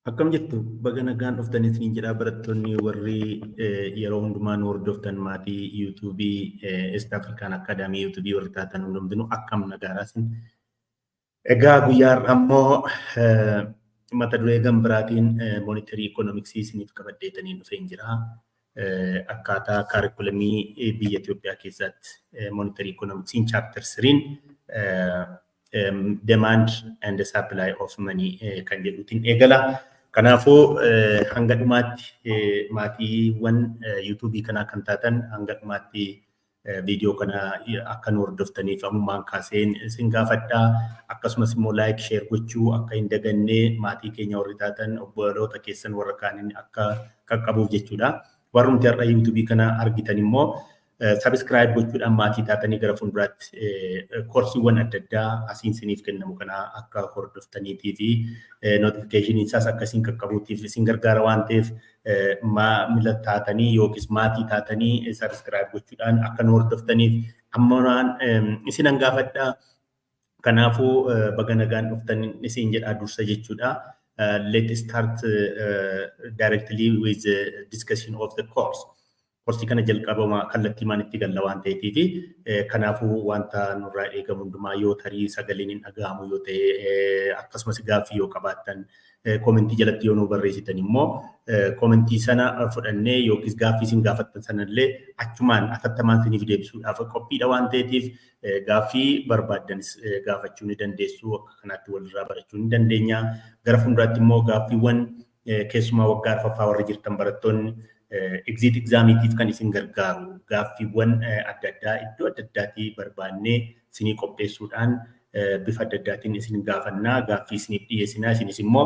Akkam jirtu baga nagaan dhuftaniif niin jedhaa barattoonni warri yeroo hundumaa nu hordoftan maatii yuutuubii East African Academy yuutuubii warri taatan hundumtinuu akkam nagaaraasin. Egaa guyyaa ammoo mata duree gambiraatiin monetary economics isiniif qabaddeetanii dhufeen jira. Akkaataa kaarikulamii biyya Itoophiyaa keessatti monetary economics in chapter 3 demand and the supply of money kan jedhutiin eegala. Kanaafuu hanga dhumaatti maatiiwwan yuutuubii kanaa kan taatan hanga dhumaatti viidiyoo kana akka nu hordoftaniif ammumaan kaaseen isin gaafadhaa. Akkasumas immoo laayik sheer gochuu akka hin dagannee maatii keenya warri taatan obboloota keessan warra kaaniin akka qaqqabuuf jechuudha. Warrumti har'a yuutuubii kana argitan immoo subscribe gochuudhaan maatii taatanii gara fuulduraatti koorsiiwwan adda addaa asiin isiniif kennamu kana akka hordoftaniitii fi notification isaas akkasiin qaqqabuutiif isin gargaara waan ta'eef maamila taatanii yookiis maatii taatanii subscribe gochuudhaan akka nu hordoftaniif ammaan isinan gaafadhaa. Kanaafuu baga nagaan dhuftan isin jedhaa dursa jechuudha. Let's start directly with the discussion of the course. Koorsii kana jalqabama kallattii maanitti galla waan ta'eetiifi kanaafuu wanta nurraa eegamu hundumaa yoo tarii sagaleen hin dhaga'amu yoo ta'e akkasumas gaaffii yoo qabaattan koomentii jalatti yoo nu barreessitan immoo koomentii sana fudhannee yookiis gaaffii isin gaafattan sanallee achumaan atattamaan isiniif deebisuudhaaf qophiidha waan ta'eetiif gaaffii barbaaddanis gaafachuu ni dandeessu. Akka kanaatti walirraa barachuu ni dandeenya. Gara fuulduraatti immoo gaaffiiwwan keessumaa waggaa arfaffaa warri jirtan barattoonni exit examitiif kan isin gargaaru gaaffiiwwan adda addaa iddoo adda addaatii barbaannee isinii qopheessuudhaan bifa adda addaatiin isin gaafannaa gaaffii isiniif dhiyeessinaa isinis immoo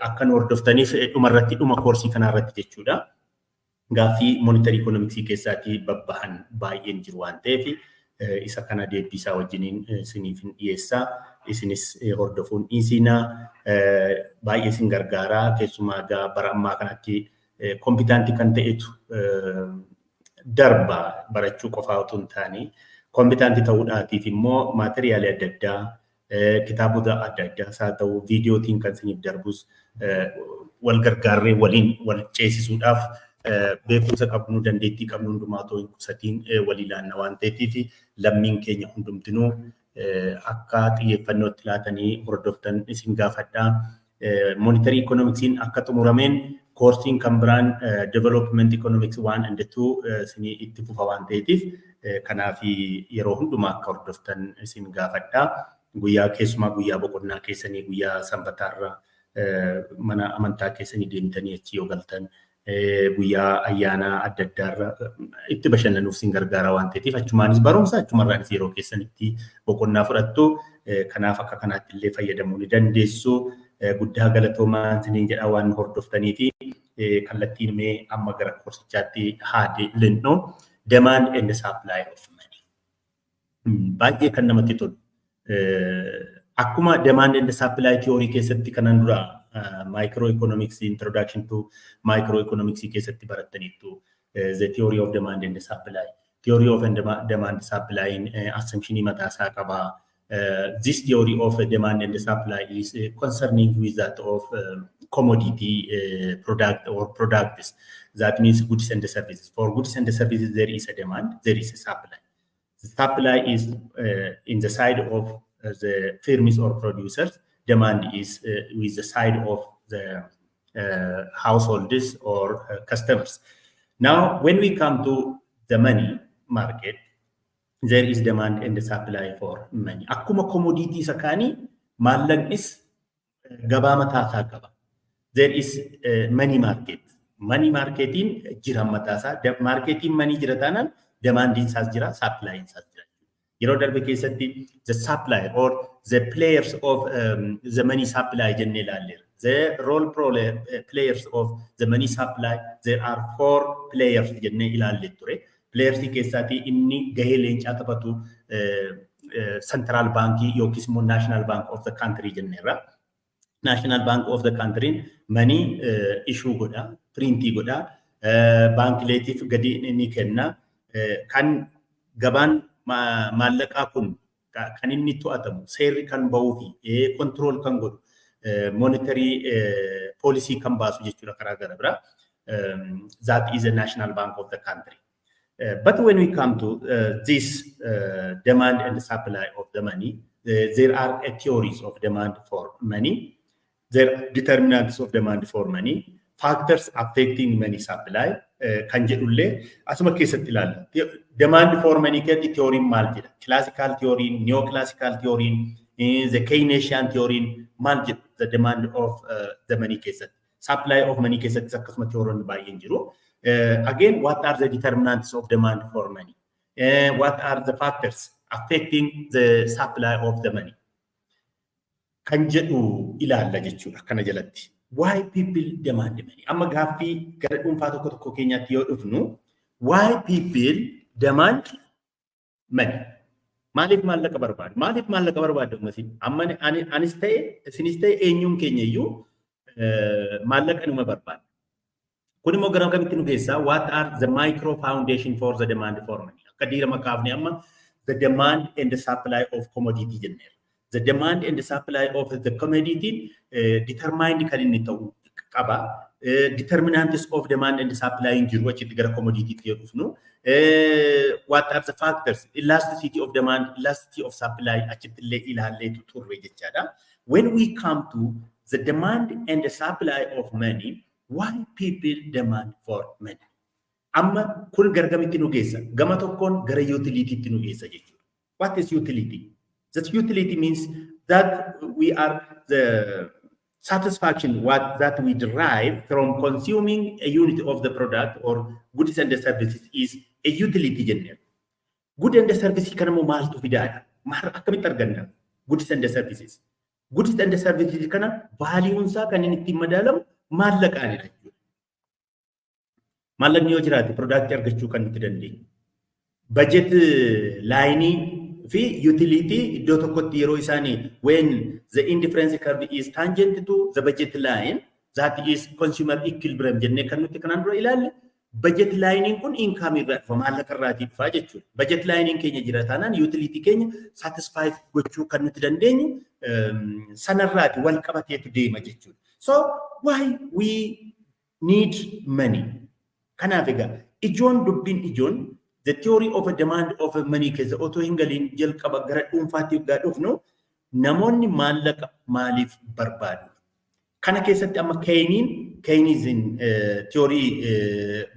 akka nu hordoftaniif dhumarratti dhuma koorsii kanarratti jechuudha. Gaaffii monetary economics keessaatii babbahan baay'een jiru waan ta'eef isa kana deebisaa wajjiniin isiniif dhiyeessaa. Isinis hordofuun dhiisinaa baay'ee isin gargaaraa keessumaa bara ammaa kanatti kompiitaantii kan ta'etu darba barachuu qofaa otoo hin taane kompiitaantii ta'uudhaatiif immoo maateriyaalii adda addaa kitaabota adda addaas haa ta'u viidiyootiin kan isiniif darbus wal gargaarree waliin wal ceesisuudhaaf beekumsa qabnu dandeettii qabnu hundumaa otoo hin qusatiin wal ilaanna waan ta'eetiif lammiin keenya hundumtinuu akka xiyyeeffannootti laatanii hordoftan isin gaafadhaa. Monetary economicsiin akka xumurameen koorsiin kan biraan development economics 1 and 2 isinii itti fufa waan ta'eetiif kanaaf yeroo hundumaa akka hordoftan isin gaafadhaa. Guyyaa keessumaa guyyaa boqonnaa keessanii guyyaa sanbataarra mana amantaa keessanii deemtanii achi yoo galtan guyyaa ayyaanaa adda addaarra itti bashannanuuf isin gargaara waan ta'eetiif achumaanis barumsa achumarraanis yeroo keessanitti boqonnaa fudhattu kanaaf akka kanaatti illee fayyadamuu ni dandeessu. Guddaa galatoomaa isiniin jedhaa waan hordoftanii fi kallattiin mee amma gara koorsichaatti haadee lennoo demand and supply of money. Baay'ee kan namatti tolu. Akkuma demand and supply theory keessatti kanan dura microeconomics introduction to microeconomics keessatti barattaniittu the theory of demand and supply. Theory of demand supply assumption mataasaa qabaa. This theory of demand and supply is concerning with that of commodity product or products. That means goods and services. For goods and services, there is a demand, there is a supply. The supply is in the side of the firms or producers. Demand is with the side of the householders or customers. Now, when we come to the money market, there is demand and supply for money. Akkuma commodity sakani maallaqnis gabaa mataasaa qaba. There is money market. Money marketiin jira mataasaa. Marketiin money jira taanaan demandiin isaas jira, supplying isaas jira. Yeroo darbe keessatti the supply or the players of the money supply jennee ilaalleera. The role players of the money supply, there are 4 players jennee ilaallee ture. Players keessatti inni gahee leencaa taphatu central bank yookiis immoo national bank of the country jenneerra. National bank of the country money issue godha, printii godha, baankileetiif gadi inni kenna. Kan gabaan maallaqaa kun kan inni to'atamu seerri kan bahuu fi control kan godhu monetary policy kan baasu jechuudha karaa gara biraa. That is a national bank of the country. But when we come to this demand and supply of the money, there are theories of demand for money. There are determinants of demand for money, factors affecting money supply. Kan jedhullee asuma keessatti ilaalla. Demand for money keessatti theory maal jedha? Classical theory, neoclassical theory, the Keynesian theory maal jedhu? The demand of the money keessatti. Supply of money keessatti akkasuma theory baay'een jiru. Again, what are the determinants of demand for money? What are the factors affecting the supply of the money? Kan jedhu ilaalla jechuudha kana jalatti. Why people demand money? Amma gaaffii gara dhuunfaa tokko tokko keenyaatti yoo dhufnu, why people demand money? Maaliif maallaqa barbaadu? Maaliif maallaqa barbaadu masiin? Amma anis ta'e isinis ta'e eenyuun keenya iyyuu maallaqa numa barbaadu. Kun immoo gara kamitti nu geessa? What are the micro foundation for the demand for money? Akka diirama kaafne amma the demand and the supply of commodity jenneera. The demand and the supply of the commodity determined kan inni ta'u qaba. Determinants of demand and supply in jiru achitti gara commodity yoo dhufnu. What are the factors? Elasticity of demand, elasticity of supply achitti illee ilaallee turre jechaadha. When we come to the demand and the supply of money, why people demand for money? Amma kun gara kamitti nu geessa? Gama tokkoon gara utilitytti nu geessa jechuudha. What is utility? That utility means that we are the satisfaction that we derive from consuming a unit of the product or goods and the services is a utility general. Good and the services kana mo maaltu fidaadha. Maal akkamitti arganna? Goods and the services. Goods and the services kana value isaa kan inni ittiin madaalamu maallaqaanidha jechuudha. Maallaqni yoo jiraate product argachuu kan nuti dandeenyu. Budget line fi utility iddoo tokkotti yeroo isaanii when the indifference curve is tangent to the budget line, that is consumer equilibrium jennee kan nuti kanaan dura ilaalle, budget line kun income irraa dhufa maallaqa irraatii dhufa jechuudha. Budget line keenya jira taanaan utility keenya satisfy gochuu kan nuti dandeenyu sanarraati wal qabateetu deema jechuudha. So why we need money? Kanaaf egaa ijoon dubbiin ijoon the theory of a demand of a money keessa otoo hin galiin jalqaba gara dhuunfaatti yoggaa dhufnu namoonni maallaqa maaliif barbaadu? Kana keessatti amma Keynesian theory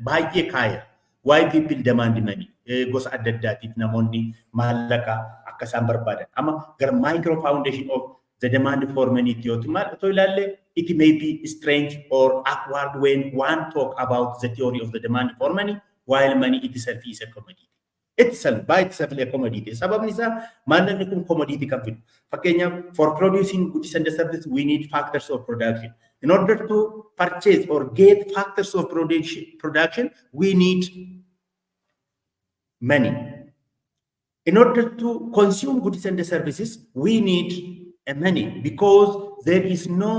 baay'ee kaaya. Why people demand money? Gosa adda addaatiif namoonni maallaqa akka isaan barbaadan. Amma gara micro foundation of the demand for money theory maal otoo ilaalle it may be strange or awkward when one talk about the theory of the demand for money while money itself is a commodity. Itself, by itself a commodity. Sababni isaa maallaqni kun commodity kan fidu. Fakkeenyaaf for producing goods and services we need factors of production. In order to purchase or get factors of production we need money. In order to consume goods and services we need money because there is no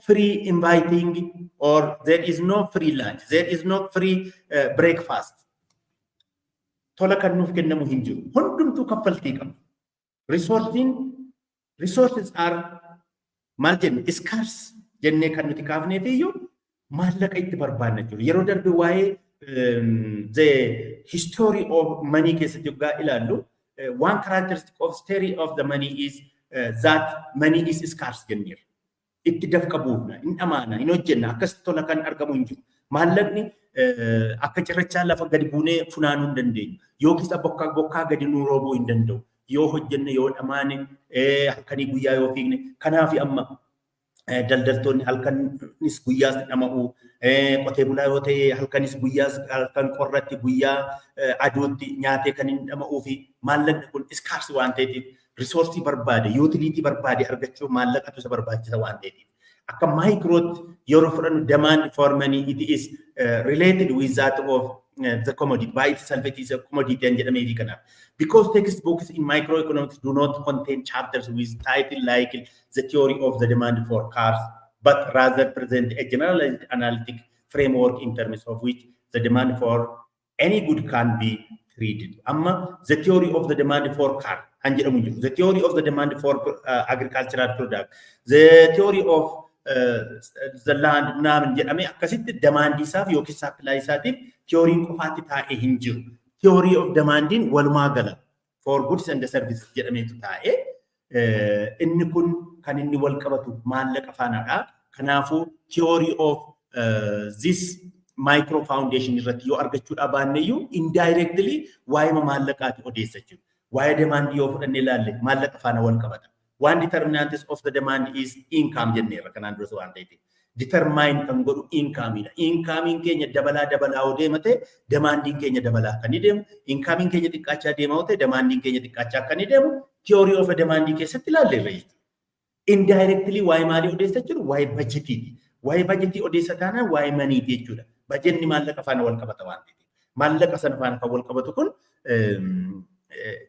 free inviting or there is no free lunch, there is no free breakfast. Tola kan nuuf kennamu hin jiru. Hundumtuu kaffaltii qabu. Resources are maal jennu scarce jennee kan nuti kaafneef iyyuu maallaqa itti barbaadna jiru. Yeroo darbe waa'ee the history of money keessatti yoggaa ilaallu one characteristic of theory of the money is that money is scarce jenneera. Itti dafqa buufna, hin dhamaana, hin hojjenna, akkasitti tola kan argamu hin jiru. Maallaqni akka cirrachaa lafa gadi buunee funaanuu hin dandeenyu. Yookiis bokkaa gadi nuu roobuu hin danda'u. Yoo hojjenne yoo dhamaane halkanii guyyaa yoo fiigne. Kanaaf amma daldaltoonni halkanis guyyaas dhama'u. Qotee bulaa yoo ta'e halkanis guyyaas halkan qorratti guyyaa aduutti nyaatee kan hin dhama'uu fi maallaqni kun scarce waan ta'eef resource barbaade, utility barbaade argachuu maallaqatu isa barbaachisa waan ta'eef. Akka micro yeroo fudhannu demand for money it is related with that of the commodity. By itself it is a commodity and jedhamee kanaaf. Because textbooks in microeconomics do not contain chapters with title like the theory of the demand for cars, but rather present a generalized analytic framework in terms of which the demand for any good can be treated. Amma the theory of the demand for car, the theory of the demand for agricultural product, the theory of the land naamin jedhamee akkasitti damaandii isaaf yookiin saappilaa isaatiif tiyooriin qofaatti taa'ee hin jiru. Theory of demanding walumaa gala for goods and services jedhameetu taa'ee inni kun kan inni wal qabatu maallaqa faanaadha. Kanaafuu theory of this micro foundation irratti yoo argachuudha baanneeyyuu indirectly waa'ee maallaqaati odeessa jechuudha. Waa'ee demand yoo fudhanne ilaalle maallaqa faana wal qabata. One determinant of the demand is income jenneerra kanaan dura waan ta'eef. Determine kan godhu income dha. Income keenya dabalaa oo deemate demanding keenya dabalaa kan deemu. Income keenya xiqqaachaa deema oo ta'e demanding keenya xiqqaachaa kan deemu. Theory of demanding keessatti ilaalleerra jechuudha. Indirectly waa'ee maalii odeessa jechuudha? Waa'ee budgetiiti. Waa'ee budgetii odeessa taanaan waa'ee maniiti jechuudha. Budgetni maallaqa faana wal qabata waan ta'eef. Maallaqa sana faana kan wal qabatu kun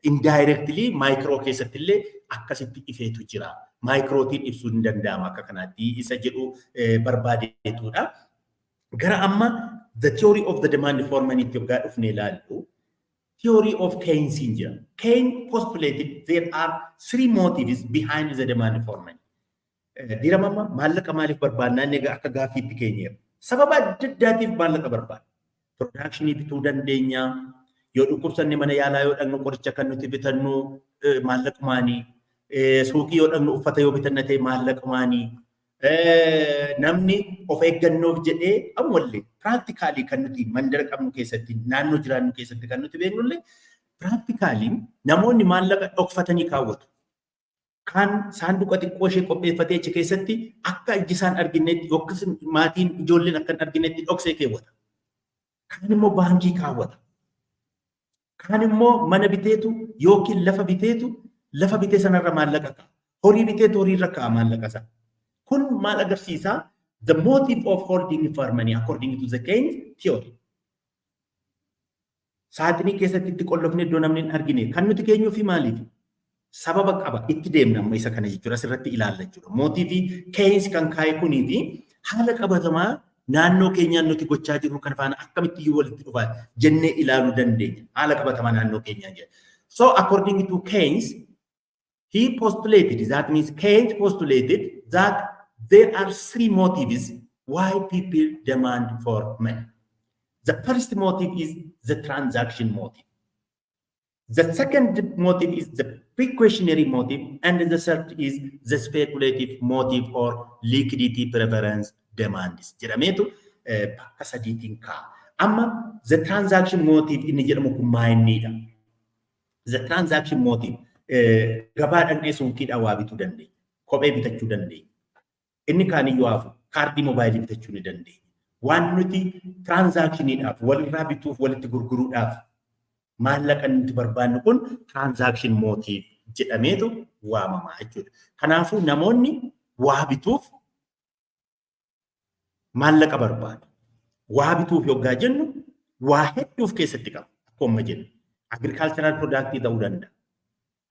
indirectly micro keessatti illee akkasitti ifeetu jira. Microtiin ibsuu hin danda'ama akka kanaatti isa jedhu barbaadeetudha. Gara amma the theory of the demand for money yoggaa dhufne ilaallu theory of Keynesian jira. Keynes postulated there are three motives behind the demand for money. Diramama maallaqa maaliif barbaannaa inni akka gaaffiitti keenyeera. Sababa adda addaatiif maallaqa barbaanna. Productionii bituu dandeenya. Yoo dhukkubsanne mana yaalaa yoo dhaqnu qoricha kan nuti bitannu maallaqumaanii. Suuqii yoo dhaqnu uffata yoo bitanna ta'e maallaqumaanii. Namni of eeggannoof jedhee ammallee practically kan nuti mandara qabnu keessatti naannoo jiraannu keessatti kan nuti beeknullee practically namoonni maallaqa dhokfatanii kaawwatu. Kan saanduqa xiqqoo ishee qopheeffatee achi keessatti akka ijji isaan arginetti yookiis maatiin ijoolleen akka hin arginetti dhoksee keewwata. Kan immoo baankii kaawwata. Kan immoo mana biteetu yookiin lafa bitee sanarra maallaqa ka'a. Horii biteetu horiirra ka'a maallaqa sana. Kun maal agarsiisa? The motive of holding for money according to the Keynes theory. Saaxinii keessatti itti qollofne iddoo namni hin argine kan nuti keenyuu fi maaliif? Sababa qaba itti deemna amma isa kana jechuudha asirratti ilaalla jechuudha. Mootiivii Keynes kan kaa'e kunii fi haala qabatamaa naannoo keenyaan nuti gochaa jirru kan faana akkamitti iyyuu walitti dhufaa jennee ilaaluu dandeenya. Haala qabatamaa naannoo keenyaan jedha. So according to Keynes, he postulated, that means Keynes postulated that there are three motives why people demand for money. The first motive is the transaction motive. The second motive is the precautionary motive, and the third is the speculative motive or liquidity preference demands. Jedhameetu bakka sadiitiin ka'a. Amma the transaction motive inni jedhamu kun maayinniidha. The transaction motive gabaa dhaqnee suuqiidhaa waa bituu dandeenya. Kophee bitachuu dandeenya. Inni kaaniyyuu hafu kaardii moobaayilii bitachuu ni dandeenya. Waan nuti transaakshiniidhaaf walirraa bituuf walitti gurguruudhaaf maallaqa nuti barbaannu kun transaction motive jedhameetu waamamaa jechuudha. Kanaafuu namoonni waa bituuf maallaqa barbaadu. Waa bituuf yoggaa jennu waa hedduuf keessatti qaba. Akkuma jennu agricultural productii ta'uu danda'a.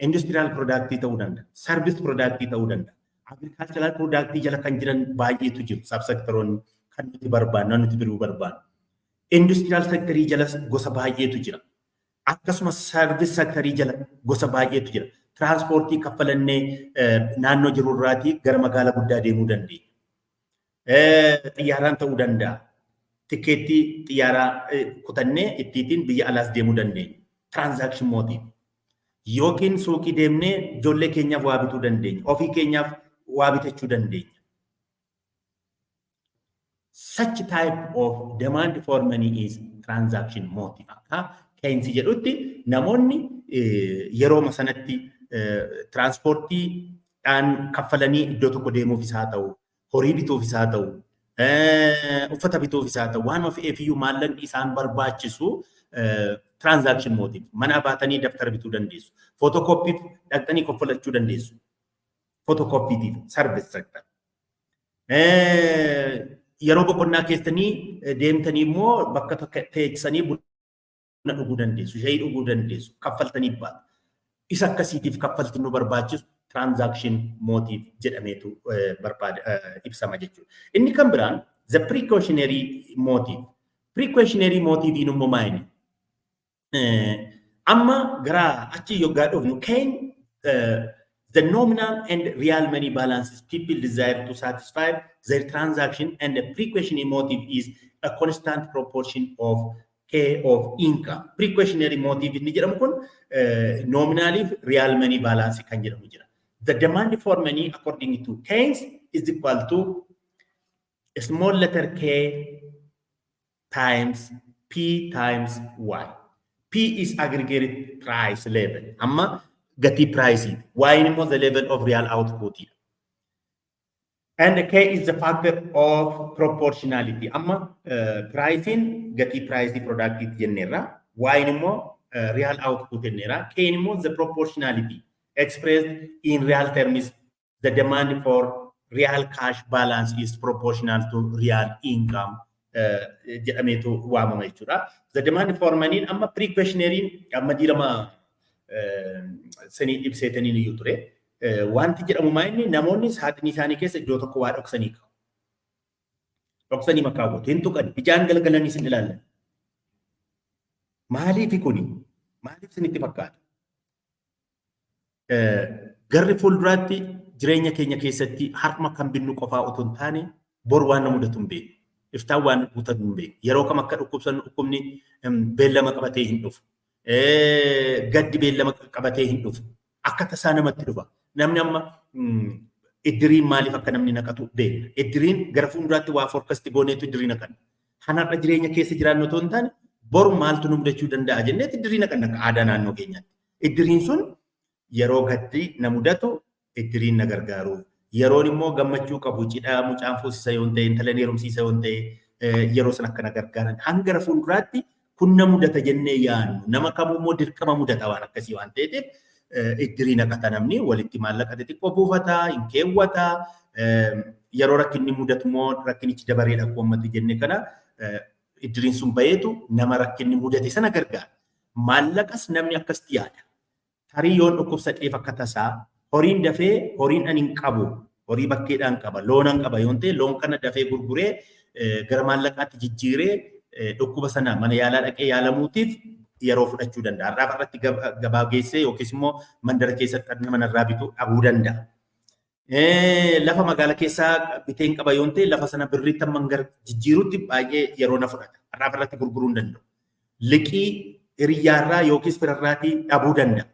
Industrial productii ta'uu danda'a. Service productii ta'uu danda'a. Agricultural productii jala kan jiran baay'eetu jiru. Subsectoroonni kan nuti barbaannu, nuti biroo barbaannu. Industrial sectorii jala gosa baay'eetu jira. Akkasumas service sectorii jala gosa baay'eetu jira. Transportii kaffalannee naannoo jirurraatii gara magaalaa guddaa deemuu dandeenya. Xiyyaaraan ta'uu danda'a. Tikeettii xiyyaaraa kutannee ittiin biyya alaas deemuu dandeenya. Transaction motive. Yookiin suuqii deemnee ijoollee keenyaaf waa bituu dandeenya. Ofii keenyaaf waa bitachuu dandeenya. Such type of demand for money is transaction motive. Akka Keynes jedhutti namoonni yeroo sanatti transportiidhaan kaffalanii iddoo tokko deemuufis haa ta'u, horii bituufis haa ta'u, uffata bituufis haa ta'u, waan ofeefiyyuu maallaqni isaan barbaachisu transaction motive. Mana baatanii daftara bituu dandeessu. Photocopy dhaqxanii kaffalachuu dandeessu. Photocopytiif service sector. Yeroo boqonnaa keessanii deemtanii immoo bakka teessanii buna dhuguu dandeessu, shaayii dhuguu dandeessu, kaffaltanii baatu. Isa akkasiitiif kaffalti nu barbaachisu transaction motive jedhameetu ibsama jechuudha. Inni kan biraan the precautionary motive. Precautionary motive immoo maayini? Amma gara achi yoggaa dhufnu Keynes The nominal and real money balances people desire to satisfy their transaction, and the precautionary motive is a constant proportion of K of income. Precautionary motive ni jedhamu kun nominally real money balance kan jedhamu jira. The demand for money according to Keynes is equal to small letter K times P times Y. P is aggregate price level. Amma gati price. Y is the level of real output. And the K is the factor of proportionality. Amma pricing gati price product jennera. Y is real output jennera. K is the proportionality expressed in real terms. The demand for real cash balance is proportional to real income. Jedhameetu waamama jechuudha. The demand for money amma precautionary amma dirama sanii ibseetanii iyyuu ture. Wanti jedhamu maayini namoonni saaxinii isaanii keessa iddoo tokko waa dhoksanii qabu. Dhoksanii makaawwatu. Hin tuqan ijaan galgalanii sin ilaallan. Maaliifi kuni? Maaliif sinitti fakkaata? Garri fuulduraatti jireenya keenya keessatti harma kan binnu qofaa otoo hin taane bor waan na mudatu hin beeknu. Iftaan waan guutan hin beeknu. Yeroo kam akka dhukkubsannu dhukkubni beellama qabatee hin dhufu. Gaddi beellama qabatee hin dhufu. Akka tasaa namatti dhufa. Namni amma iddiriin maaliif akka namni naqatu beekna. Iddiriin gara fuulduraatti waa foorkasti gooneetu iddirii naqanna. Kanarra jireenya keessa jiraannu otoo hin taane bor maaltu nu mudachuu danda'a jenneet iddirii naqanna akka aadaa naannoo keenyaatti. Iddiriin sun yeroo gaddi na mudatu iddiriin na gargaaruuf. Yeroon immoo gammachuu qabu cidhaa mucaan fuusisa yoo ta'e intalan heerumsiisa yoo ta'e yeroo san akka na gargaaran hanga gara fuulduraatti kun na mudata jennee yaannu nama kamuu immoo dirqama mudata waan akkasii waan ta'eef iddirii naqata namni walitti maallaqa xixiqqoo buufataa hin keewwataa yeroo rakkinni mudatu immoo rakkinichi dabareedha akkuma ummati jenne kana iddiriin sun bayeetu nama rakkinni mudate sana gargaara. Maallaqas namni akkasitti yaada. Tarii yoon dhukkubsadheef akka tasaa horiin dafee horiin ani hin qabu horii bakkeedhaan qaba loonaan qaba yoon ta'e loon kana dafee gurguree gara maallaqaatti jijjiiree dhukkuba sana mana yaalaa dhaqee yaalamuutiif yeroo fudhachuu danda'a. Har'aaf irratti gabaa geessee yookiis immoo mandara keessatti nama narraa bituu dhabuu danda'a. Lafa magaalaa keessaa bitee hin qaba yoon ta'e lafa sana birriitti amma gara jijjiiruutti baay'ee yeroo na fudhata. Har'aaf irratti gurguruu hin danda'u. Liqii hiriyyaarraa yookiis firarraatii dhabuu danda'a.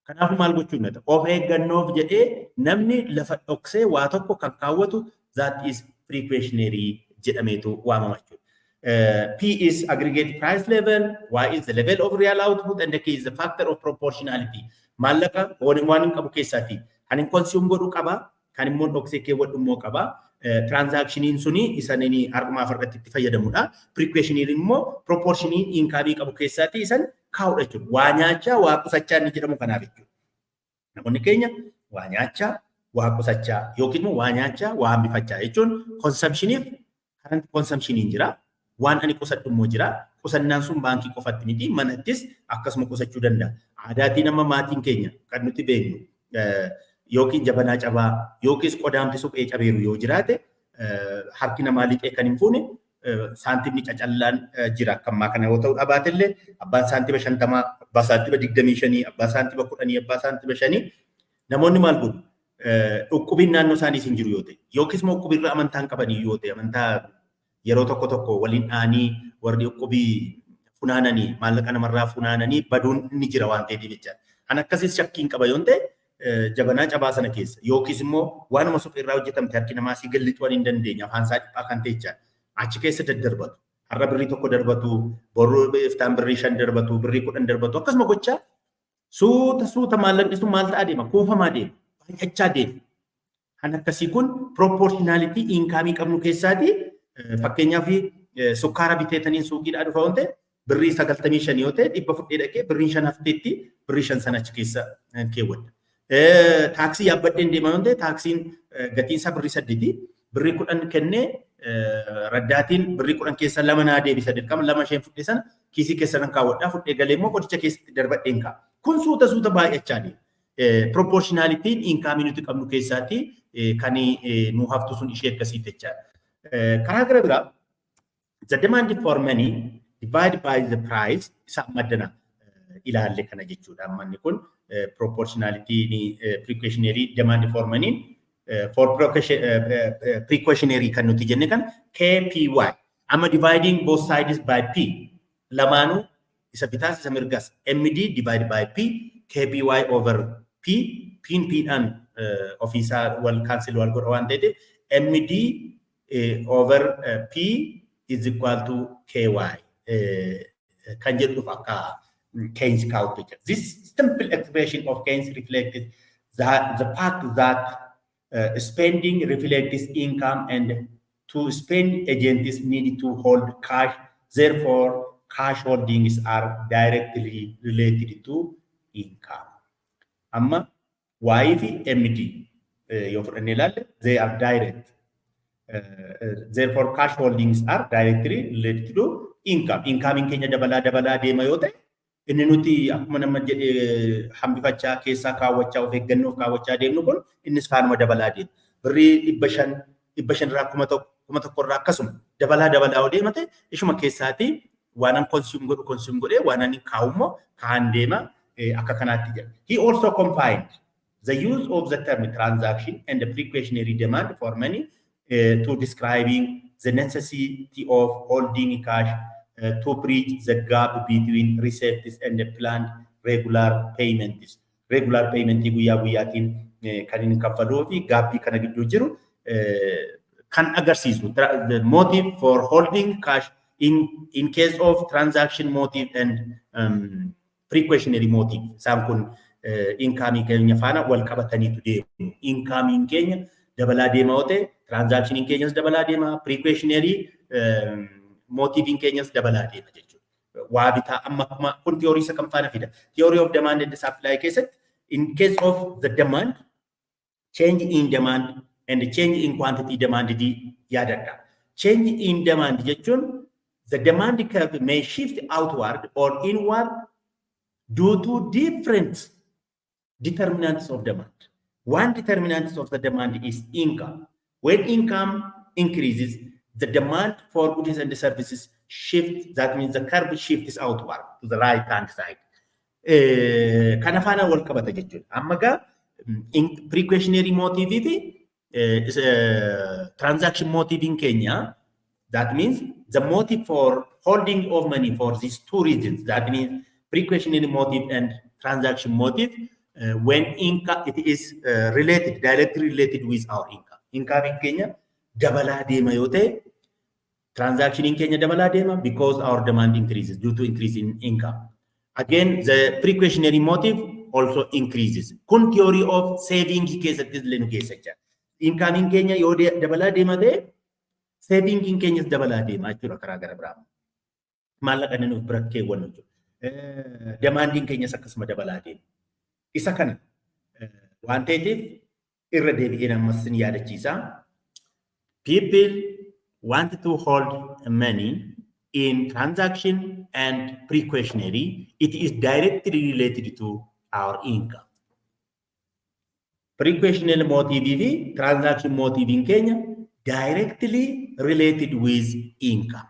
Kanaafuu maal gochuu danda'a? Of eeggannoof jedhee namni lafa dhoksee waa tokko kan kaawwatu that is precautionary jedhameetu waamama jechuudha. P is aggregate price level, Y is the level of real output, and the K is the factor of proportionality. Maallaqa waan hin qabu keessaati. Kan hin consume godhu qaba, kan immoo dhoksee keewwadhu immoo qaba. Transactioniin suni isan inni harkumaaf harkatti itti fayyadamudha. Precautionary immoo proportionii inkaamii qabu keessaati isan kaa'udha jechuudha. Waa nyaachaa, waa qusachaa inni jedhamu kanaaf jechuudha. Namoonni keenya waa nyaachaa, waa qusachaa yookiin immoo waa nyaachaa, waa hambifachaa jechuun consumptioniif current consumptioniin jira. Waan ani qusadhu immoo jira. Qusannaan sun baankii qofatti miti manattis akkasuma qusachuu danda'a. Aadaatiin amma maatiin keenya kan nuti beeknu yookiin jabanaa cabaa yookiis qodaamti suphee cabeeru yoo jiraate harki namaa liqee kan hin fuune saantimni cacallaan jira. Kammaa kana yoo ta'u dhabaatellee abbaan saantima 50, abbaa saantima 25, abbaa saantima 10, abbaa saantima 5 namoonni maal godhu? Dhukkubiin naannoo isaaniis hin jiru yoo ta'e yookiis immoo dhukkubirra amantaan qabanii yoo ta'e amantaa yeroo tokko tokko waliin dhaanii warri dhukkubii funaananii maallaqa namarraa funaananii baduun ni jira waan ta'eef jecha. Kan akkasiis shakkiin qaba yoo ta'e jabanaa cabaa sana keessa yookiis immoo waanuma suphee irraa hojjetamte harki namaa si gallixuu hin dandeenye afaan isaa dhiphaa kan ta'e jecha achi keessa daddarbatu. Har'a birrii tokko darbatu, boruu iftaan birrii 5 darbatu, birrii 10 darbatu akkasuma gochaa suuta maallaqni sun maal ta'aa deema? Kuufamaa deema, baay'achaa deema. Kan akkasii kun proportionality inkaamii qabnu keessaati. Fakkeenyaaf sukkaara biteetaniin suuqiidhaa dhufa waan ta'e birrii 95 yoo ta'e dhibba fudhee dhaqee birrii 5 hafteetti birrii 5 sana achi keessa keewwadha. Taaksii yaabbadheen deema yoo ta'e taaksiin gatiin isaa birrii 8 birrii 10 kennee raddaatiin birrii 10 keessa 2 naa deebisa dirqama 2 isheen fudhee sana kiisii keessa nan kaawwadhaa fudhee galee immoo qodicha keessatti darbadheen kaa'a. Kun suuta baay'achaa deema. Proportionalitiin inkaamii nuti qabnu keessaati kan nu haftu sun ishee akkasiitti jechaadha. Karaa gara biraa the demand for money divided by the price isa maddana ilaalle kana jechuudha. Manni kun proportionality precautionary demand for money for precautionary kan nuti jenne kan KPY. Amma dividing both sides by P. Lamanu isa bitaas isa mirgas MD divided by P KPY over P P dhaan ofiisaa wal cancel wal godha waan ta'eef MD over P is equal to KY. Kan jedhu dhufa akka Keynes count picture. This simple expression of Keynes reflects the fact that spending reflects income and to spend agents need to hold cash. Therefore, cash holdings are directly related to income. Amma Y fi MD yoo fudhanne ilaalle they are direct. Therefore, cash holdings are directly related to income. Income in Kenya dabala deema yoo ta'e inni nuti akkuma nama jedhe hambifachaa keessaa kaawwachaa of eeggannoof kaawwachaa deemnu kun innis faanuma dabalaa deema. Birrii 500 irraa 1,000 irraa akkasuma dabalaa deema ta'e ishuma keessaati waan consume godhee waan kaawummoo kaan deema akka kanaatti jedha. He also combined the use of the term transaction and the precautionary demand for money to describing the necessity of holding cash to bridge the gap between receipts and the planned regular payments. Regular payment guyyaa guyyaatiin kan inni kaffaluu fi gaappii kana gidduu jiru kan agarsiisu the motive for holding cash in case of transaction motive and precautionary motive. Isaan kun income keenya faana wal qabataniitu deemu. Income keenya dabalaa deema yoo ta'e transaction keenyas dabalaa deema, precautionary motive keenyas dabalaa deema jechuudha. Waa bitaa amma kun theory isa kam faana fida. Theory of demand and supply keessatti in case of the demand, change in demand and change in quantity demand di yaadadha. Change in demand jechuun the demand curve may shift outward or inward due to different determinants of demand. One determinant of the demand is income. When income increases, the demand for goods and services shifts. That means the curve shifts outward to the right hand side. Kana faana wal qabata jechuudha. Amma gaa precautionary motive fi transaction motive in Kenya. That means the motive for holding of money for these two reasons. That means precautionary motive and transaction motive. When income it is related, directly related with our income. Income in Kenya dabalaa deema yoo ta'e, transaction in Kenya dabalaa deema because our demand increases due to increase in income. Again, the precautionary motive also increases. Kun theory of saving keessatti illee nu geessa jecha. Income in Kenya yoo dabalaa deema ta'e, saving in Kenya dabalaa deema jechuudha karaa gara biraa. Maallaqa inni nuuf bira keewwannu jechuudha. Demand in Kenya akkasuma dabalaa deema. Isa kana waan ta'eef irra deebi'ee ammas ni yaadachiisa. People want to hold money in transaction and precautionary. It is directly related to our income. Precautionary motive, transaction motive in Kenya, directly related with income.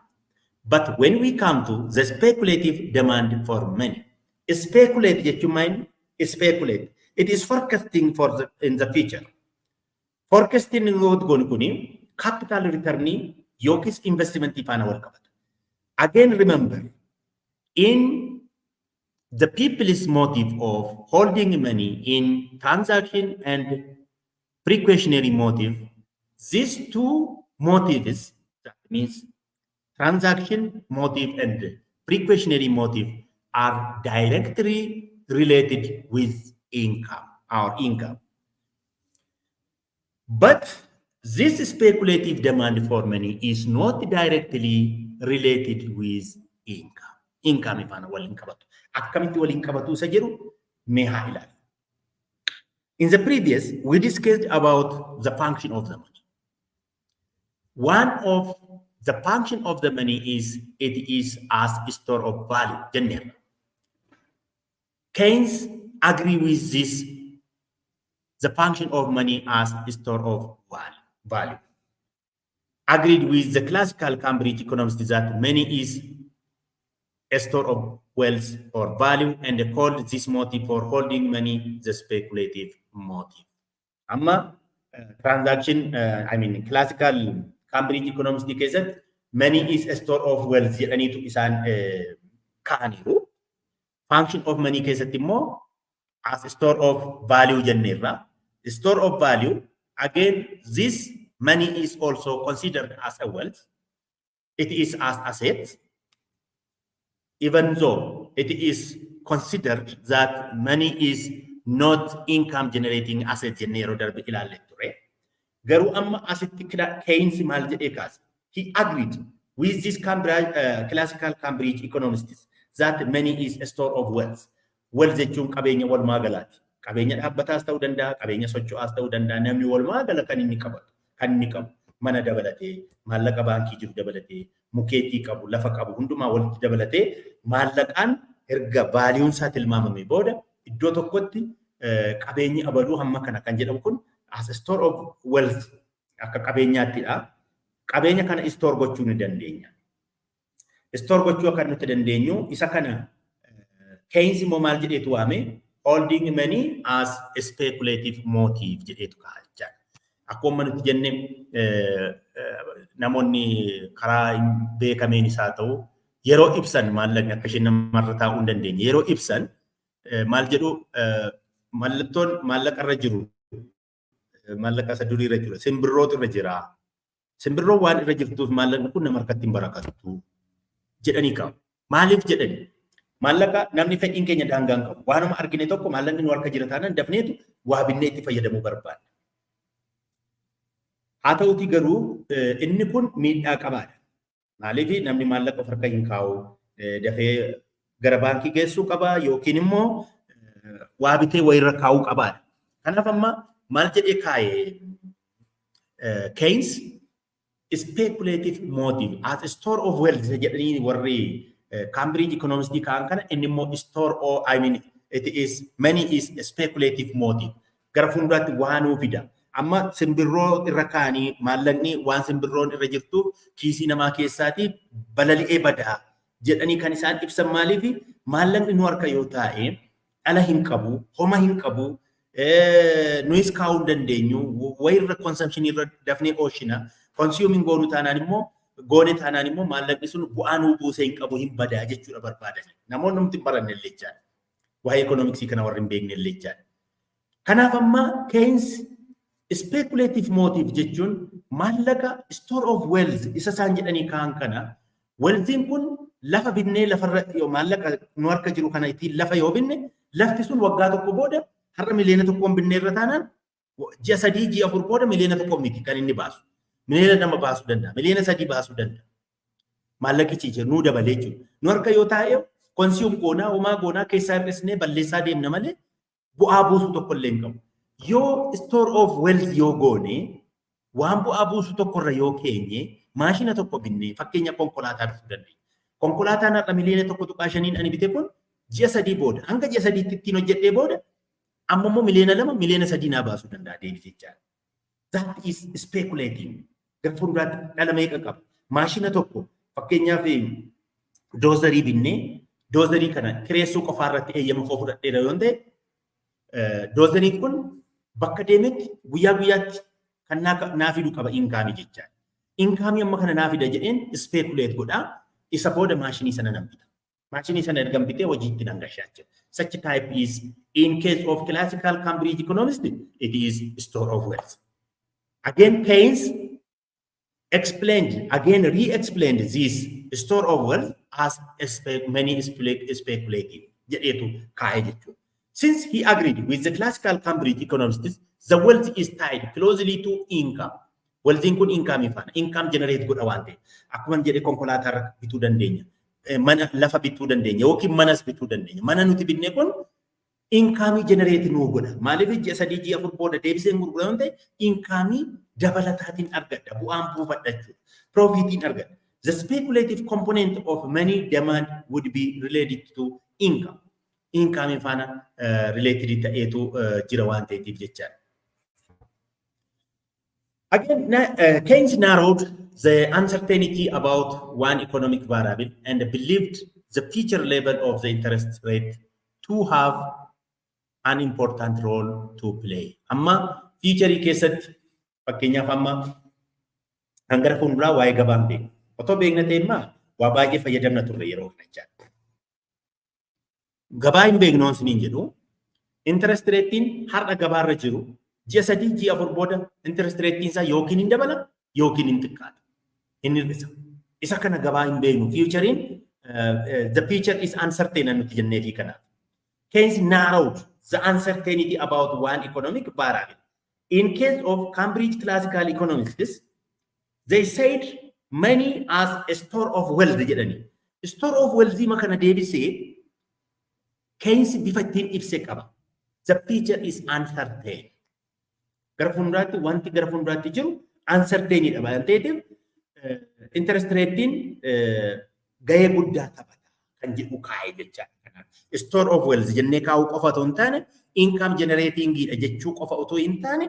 But when we come to the speculative demand for money, speculate, you mind? Speculate. It is forecasting for in the future. Forecasting in what kuni capital return yokis investment ifana wal qabata. Again, remember, in the people's motive of holding money in transaction and precautionary motive, these two motives, that means transaction motive and precautionary motive, are directly related with income, our income. But this speculative demand for money is not directly related with income. Income ifana walin qabatu. Akkamitti walin qabatu isa jedhu mee haa ilaalu. In the previous, we discussed about the function of the money. One of the function of the money is it is as a store of value, general. Keynes agree with this, the function of money as a store of value. Agreed with the classical Cambridge economists that money is a store of wealth or value, and they called this motive for holding money the speculative motive. Amma transaction, classical Cambridge economics keessatti money is a store of wealth jedhaniitu isaan kaa'aniiru. Function of money keessatti immoo as a store of value jenneerra. Store of value, again, this money is also considered as a wealth. It is as asset, even though it is considered that money is not income generating asset jennee darbe ilaalle ture. Garuu amma asitti Keynes maal jedhee kaase? He agreed with this classical Cambridge economists that money is a store of wealth. Wealth jechuun qabeenya walumaa galaati. Qabeenya dhaabbataas ta'uu danda'a, qabeenya socho'aas ta'uu danda'a. Namni walumaa gala kan inni qabatu, kan inni qabu, mana dabalatee, maallaqa baankii jiru dabalatee, mukeetii qabu, lafa qabu, hundumaa walitti dabalatee, maallaqaan erga vaaliyuun isaa tilmaamamee booda iddoo tokkotti qabeenyi abaluu hamma kana kan jedhamu kun as a store of wealth akka qabeenyaattidha. Qabeenya kana store gochuu ni dandeenya. Store gochuu akka nuti dandeenyu isa kana Keynes immoo maal jedheetu waame? Holding money as a speculative motive jedheetu kaa'achaa. Akkuma nuti jenne namoonni karaa beekameen isaa ta'u yeroo ibsan maallaqni akka isheen namarra taa'uu hin dandeenye yeroo ibsan maal jedhu mallattoon maallaqa irra jiru maallaqa isa durii irra jiru simbirrootu irra jira. Simbirroon waan irra jirtuuf maallaqni kun nama harkatti hin barakatu jedhanii qabu. Maaliif jedhani? Maallaqa namni fedhiin keenya daangaan qabu. Waanuma argine tokko maallaqni nu harka jira taanaan dafneetu waa binnee itti fayyadamuu barbaada. Haa ta'uutii garuu inni kun miidhaa qabaadha. Maaliif namni maallaqa of harka hin kaa'u dafee gara baankii geessuu qaba yookiin immoo waa bitee wayirra kaa'uu qabaadha. Kanaaf amma maal jedhee kaa'ee Keynes speculative motive as a store of wealth jedhanii warri Cambridge economists kaa'an kana inni immoo store or it is money is a speculative motive. Gara fuulduraatti waan fida. Amma simbirroo irra kaanii maallaqni waan simbirroon irra jirtuuf kiisii namaa keessaatii balali'ee badaa jedhanii kan isaan ibsan maaliif maallaqni nu harka yoo taa'e ala hin qabu, homa hin qabu, nuyis kaa'uu hin dandeenyu, wayirra consumption irra dafnee ooshina, consuming goonuu taanaan immoo maallaqni sun bu'aa nuu buusee hin qabu hin badaa jechuudha barbaadan. Namoonni nuti hin baranne illee jechaan. Waa'ee ekonomiksii kana warri hin beekne illee jechaan. Kanaaf amma Keynes speculative motive jechuun maallaqa store of wealth isa isaan jedhanii kaa'an kana wealthiin kun lafa binnee lafarra yoo maallaqa nu harka jiru kana ittiin lafa yoo binne lafti sun waggaa tokko booda har'a miliyoona tokkoon binnee irra taanaan ji'a 3 ji'a 4 booda miliyoona tokko miti kan inni baasu. Miliyoona 2 baasuu danda'a. Miliyoona 3 baasuu danda'a. Maallaqichi jiru nuu dabalee jiru. Nu harka yoo taa'e konsiiyum goonaa homaa goonaa keessaa hir'isnee balleessaa deemna malee bu'aa buusu tokko illee hin qabu. Yoo store of wealth yoo goone waan bu'aa buusu tokkorra yoo keenye maashina tokko binnee fakkeenya konkolaataa bituu dandeenya. Konkolaataan har'a miliyoona 1.5 ani bite kun ji'a 3 booda hanga ji'a 3 ittiin hojjedhee booda amma immoo miliyoona 2 miliyoona 3 naa baasuu danda'a deebisee jechaadha. That is speculating. Gara fuulduraatti dhala meeqa qaba? Maashina tokko fakkeenyaaf doozarii binnee doozarii kana kireessuu qofaa irratti eeyyama koo fudhadheera yoo ta'e doozariin kun bakka deemetti guyyaa guyyaatti kan naa fidu qaba inkaamii jechaadha. Inkaamii amma kana naa fida jedheen speculate godhaa isa booda maashinii sana nan bita. Maashinii sana ergan bitee hojiitti nan gashaa jira. Such type is in case of classical Cambridge economist it is store of wealth. Again Keynes re-explained this store of wealth as many speculative jedheetu kaa'ee jechuudha. Since he agreed with the classical Cambridge economists, the wealth is tied closely to income. Wealthiin kun income faana. Income generate godha waan ta'eef. Akkuma jedhee konkolaataa bituu dandeenya. Mana lafa bituu dandeenya yookiin manas bituu dandeenya. Mana nuti binne kun income generate nuu godha. Maaliif ji'a 3 ji'a 4 booda deebiseen gurgura waan ta'eef income dabalataatiin argadha. Bu'aan buufadha jechuudha. Profitiin argadha. The speculative component of money demand would be related to income. Income faana related ta'eetu jira waan ta'eef jechaadha. Again, Keynes narrowed the uncertainty about one economic variable and believed the future level of the interest rate to have an important role to play. Amma future keessatti fakkeenyaaf amma hangara fuulduraa waa'ee gabaan beeku. Otoo beekna ta'e immoo waa baay'ee fayyadamna turre yeroo kana jechaadha. Gabaa hin beeknoon siniin jedhu interest ratein har'a gabaarra jiru ji'a 3 ji'a 4 booda interest ratein isaa yookiin hin dabala yookiin hin xiqqaata. Hin hir'isa. Isa kana gabaa hin beeknu. Futurein the future is uncertain nuti jennee fi kanaaf. Keynes narrowed the uncertainty about one economic variable. In case of Cambridge classical economists, they said money as a store of wealth jedhani. Store of wealth makana deebisee Keynes bifa ittiin ibsee qaba. The future is uncertain. Gara fuulduraatti wanti gara fuulduraatti jiru uncertain dha waan ta'eef interest ratein gahee guddaa taphata kan jedhu kaa'ee jechaadha. Store of wealth jennee kaa'uu qofa otoo hin taane income generating dha jechuu qofa otoo hin taane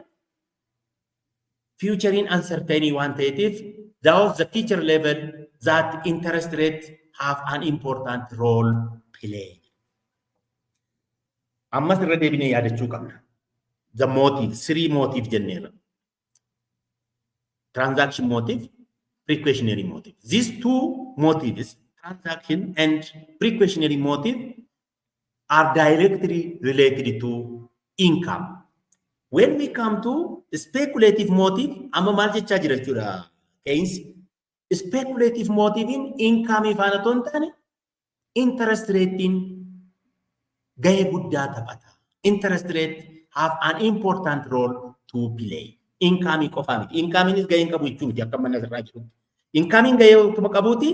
futurein uncertain waan ta'eef that was the future level that interest rate have an important role play. Ammas irra deebinee yaadachuu qabna. The motive, three motive jenneerra. Transaction motive, precautionary motive. These two motives, transaction and precautionary motive, are directly related to income. When we come to speculative motive, amma maal jechaa jira jechuudha. Keynes speculative motive in income faana otoo hin taane interest rate in gahee guddaa taphata. Interest rate have an important role to play. Income qofa miti. Income is gahee qabu jechuu miti akka manna irraa jiru. Income gahee utuma qabuuti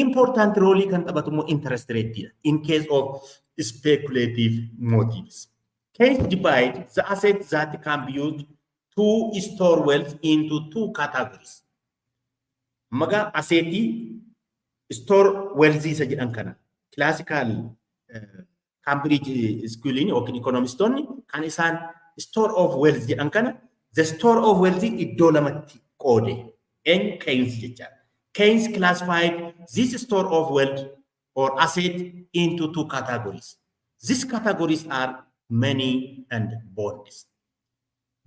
important role kan taphatu immoo interest rate dha. In case of speculative motives. Keynes divide the assets that can be used to store wealth into two categories. Maga asseti store wealth isa jedhan kana. Classical Cambridge schooling yookiin economistonni kan isaan store of wealth jedhan kana the store of wealth iddoo lamatti qoode. Keynes jechaadha. Keynes classified this store of wealth or asset into two categories. These categories are money and bonds.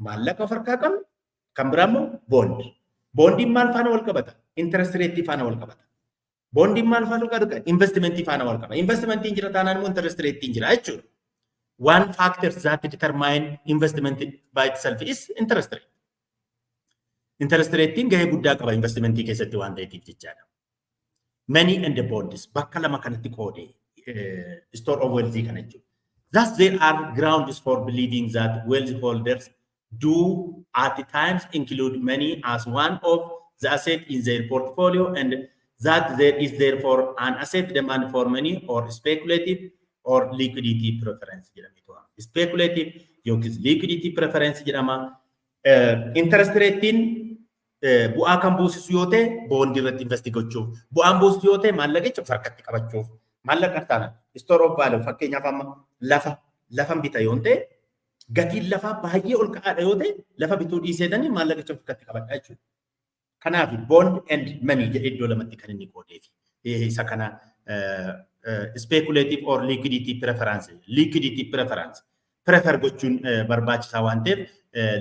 Maallaqa of harkaa qabnu kan biraa immoo bond. Bondiin maal faana wal qabata? Interest rate faana wal qabata. Bondiin maal faana wal qabata? Investment faana wal qabata. Investment jira taanaan immoo interest rate jira jechuudha. One factor that determine investment by itself is interest rate. Interest rate gahee guddaa qaba investment keessatti waan ta'eef jechaadha. Money and the bonds bakka lama kanatti qoode store of wealth kana jechuudha. Thus there are grounds for believing that wealth holders do at times include money as one of the assets in their portfolio and that there is therefore an asset demand for money or speculative or liquidity preference. Speculative yookiin liquidity preference jedhama. Interest rate bu'aa kan buusisu yoo ta'e bond irratti invest gochuuf, bu'aan buusisu yoo ta'e maallaqa jechuun harkatti qabachuuf, maallaqa taana store of value fakkeenyaaf amma lafa bita yoo ta'e gatiin lafaa baay'ee ol ka'aadha yoo ta'e lafa bituu dhiiseedanii maallaqa jechuun harkatti qabadha jechuudha. Kanaaf bond and money jedhee iddoo lamatti kan inni qoodeef. Isa kana speculative or liquidity preference prefer gochuun barbaachisaa waan ta'eef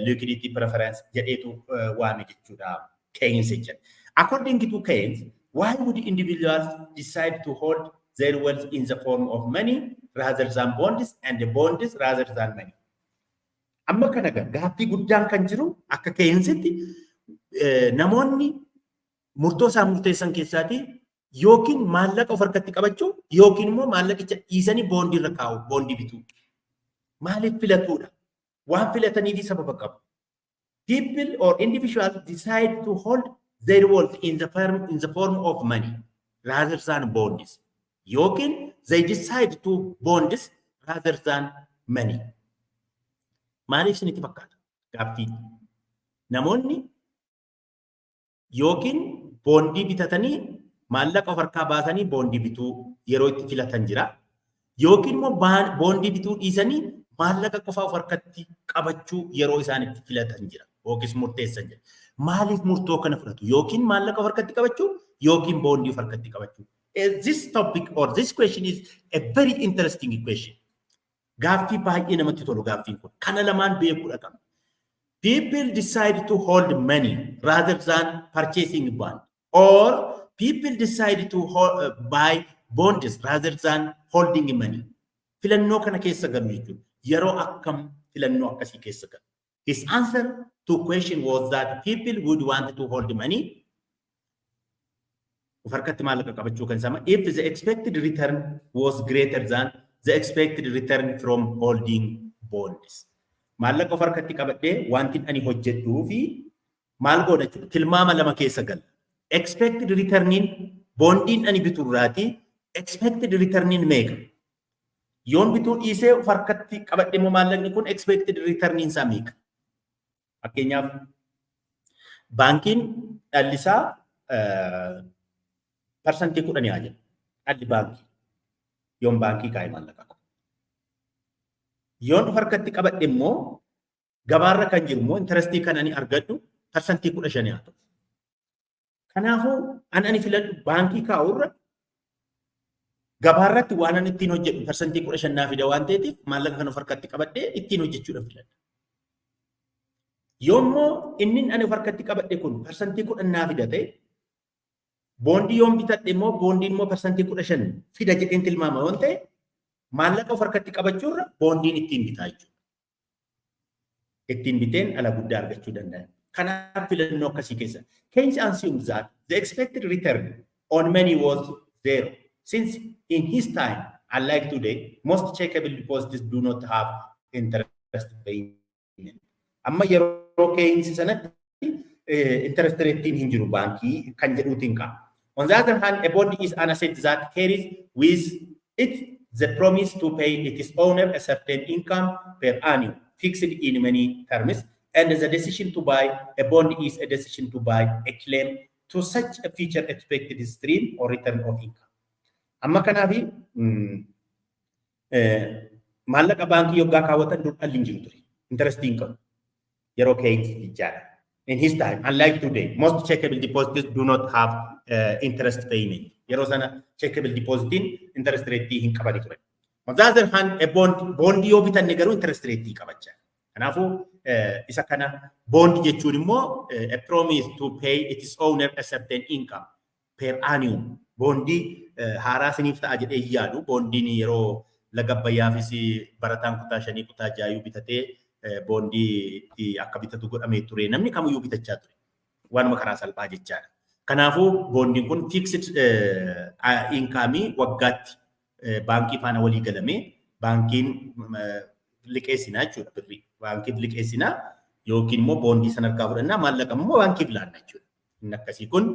liquidity preference jedheetu waame jechuudha Keynes jedha. According to Keynes, why would individuals decide to hold their wealth in the form of money rather than bonds and the bonds rather than money? Amma kana gaaffii guddaan kan jiru akka Keynes'tti namoonni murtoo isaa murteessan keessaati yookiin maallaqa of harkatti qabachuu yookiin immoo maallaqicha dhiisanii boondii irra kaa'u boondii bituu. Maaliif filatuudha? Waan filataniif sababa qabu. People or individuals decide to hold their wealth in the form of money rather than bonds. Yookiin they decide to bonds rather than money. Maaliif isinitti fakkaata? Gaaffii. Namoonni yookiin boondii bitatanii maallaqa of harkaa baasanii boondii bituu yeroo itti filatan jira. Yookiin immoo boondii bituu dhiisanii maallaqa qofa of harkatti qabachuu yeroo isaan itti filatan jira. Yookiis murteessan jira. Maaliif murtoo kana fudhatu? Yookiin maallaqa of harkatti qabachuu yookiin boondii of harkatti qabachuu. This topic or this question is a very interesting question. Gaaffii baay'ee namatti tolu gaaffiin kun. Kana lamaan beekuudha qaba. People decide to hold money rather than purchasing bond, or people decide to buy bonds rather than holding money. Filannoo kana keessa galu jechuudha. Yeroo akkam filannoo akkasii keessa galu. His answer to question was that people would want to hold money if the expected return was greater than the expected return from holding bonds. Maallaqa of harkatti qabadhee wantin ani hojjedhuu fi maal godha jechuudha. Tilmaama lama keessa gala. Expected returniin bondiin ani biturraati. Expected returniin meeqa? Yoon bituu dhiisee of harkatti qabadhee immoo maallaqni kun expected returniin isaa meeqa? Fakkeenyaaf baankiin dhallisaa persentii 10 haa jedhu. Dhalli baankii yoon baankii kaa'e maallaqa qabu. Yoon of harkatti qabadhe immoo gabaarra kan jiru immoo intarestii kan ani argadhu persentii 15 haa ta'u. Kanaafuu ani filadhu baankii kaa'urra gabaarratti waan ani ittiin hojjedhu persentii 15 naa fida waan ta'eef maallaqa kan of harkatti qabadhee ittiin hojjechuudhaaf filadha. Yoommoo inni ani of harkatti qabadhe kun persentii 10 naa fida ta'e boondii yoon bitadhe immoo boondiin immoo persentii 15 fida jedheen tilmaama yoon ta'e maallaqa of harkatti qabachuurra boondiin ittiin bitaa jechuudha. Ittiin biteen ala guddaa argachuu danda'a. Kanaaf filannoo akkasii keessa. Keynes assumes that the expected return on money was zero, since in his time, unlike today, most checkable deposits do not have interest payment. Amma yeroo Keynes sanatti interest rate hin jiru baankii kan jedhuutiin qaba. On the other hand, a bond is an asset that carries with it the promise to pay its owner a certain income per annum, fixed in many terms, and the decision to buy a bond is a decision to buy a claim to such a future expected stream or return of income. Amma kanaafi maallaqa baankii yoggaa kaawwatan dur dhalli hin jiru ture. Interest income yeroo Keynes jechaadha. In his time, unlike today, most checkable deposits do not have interest payment. Yeroo sana checkable depositiin interest rate hin qabani ture. On the other hand, a bond yoo bitanne garuu interest rate qabachaa. Kanaafuu isa kana bond jechuun immoo a promise to pay its owner a certain income per annum. Bondii haaraa siniif ta'a jedhee yaadu bondiin yeroo laga bayyaafis barataan kutaa 5 kutaa 6 bitatee bondii akka bitatu godhamee ture namni kamiyyuu bitachaa ture. Waanuma karaa salphaa jechaadha. Kanaafuu bondiin kun fixed income waggaatti baankii faana walii galamee baankiin liqeessinaa jechuudha birrii. Baankiif liqeessinaa yookiin immoo bondii sana harkaa fudhannaa maallaqa immoo baankiif laanna jechuudha. Inni akkasii kun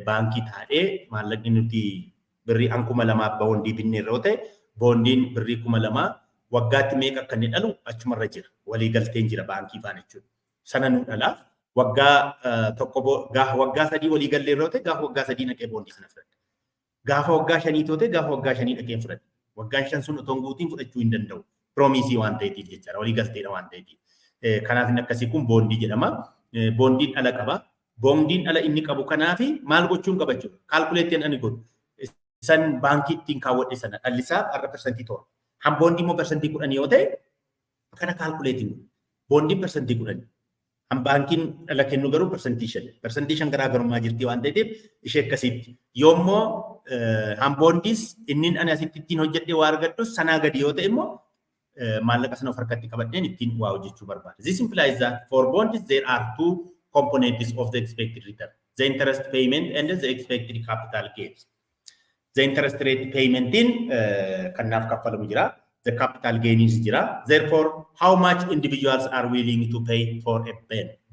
baankii taa'ee maallaqni nuti birrii 2,000 bondii binne irra ta'e bondiin birrii 2,000 waggaatti meeqa akka inni dhalu achumarra jira. Walii galteen jira baankii faana jechuudha. Sana nu dhalaaf waggaa tokko gaafa waggaa 3 walii gallee irra ta'e gaafa waggaa 3 naqee bondii sana fudhadha. Gaafa waggaa 5 ta'e gaafa waggaa 5 naqee fudhadha. Waggaan 5 sun otoo guutiin fudhachuu hin danda'u. Promisii waan ta'eetiif jechaadha. Walii galteedha waan ta'eetiif. Kanaaf inni akkasii kun bondii jedhama. Bondiin ala qaba. Bondiin ala inni qabu kanaafi maal gochuun qaba jechuudha. Kaalkuleettiin ani godhu. San baankii ittiin kaawwadhe sana dhallisaa har'a persentii 7. Han bondii immoo persentii 10 yoo ta'e kana kaalkuleetiin godhu. Bondiin persentii 10. Han baankiin dhala kennu garuu persentii 5. Persentii 5 garaagarummaa jirti waan ta'eef ishee akkasitti. Yoommoo han bondiis inni ani asitti ittiin hojjedhee waa argadhu sanaa gadi yoo ta'e immoo maallaqa sana of harkatti qabadheen ittiin waa hojjechuu barbaada. This implies that for bonds there are two components of the expected return: the interest payment and the expected capital gains. The interest rate payment in kanaaf kaffalamu jira. The capital gain is jira. Therefore, how much individuals are willing to pay for a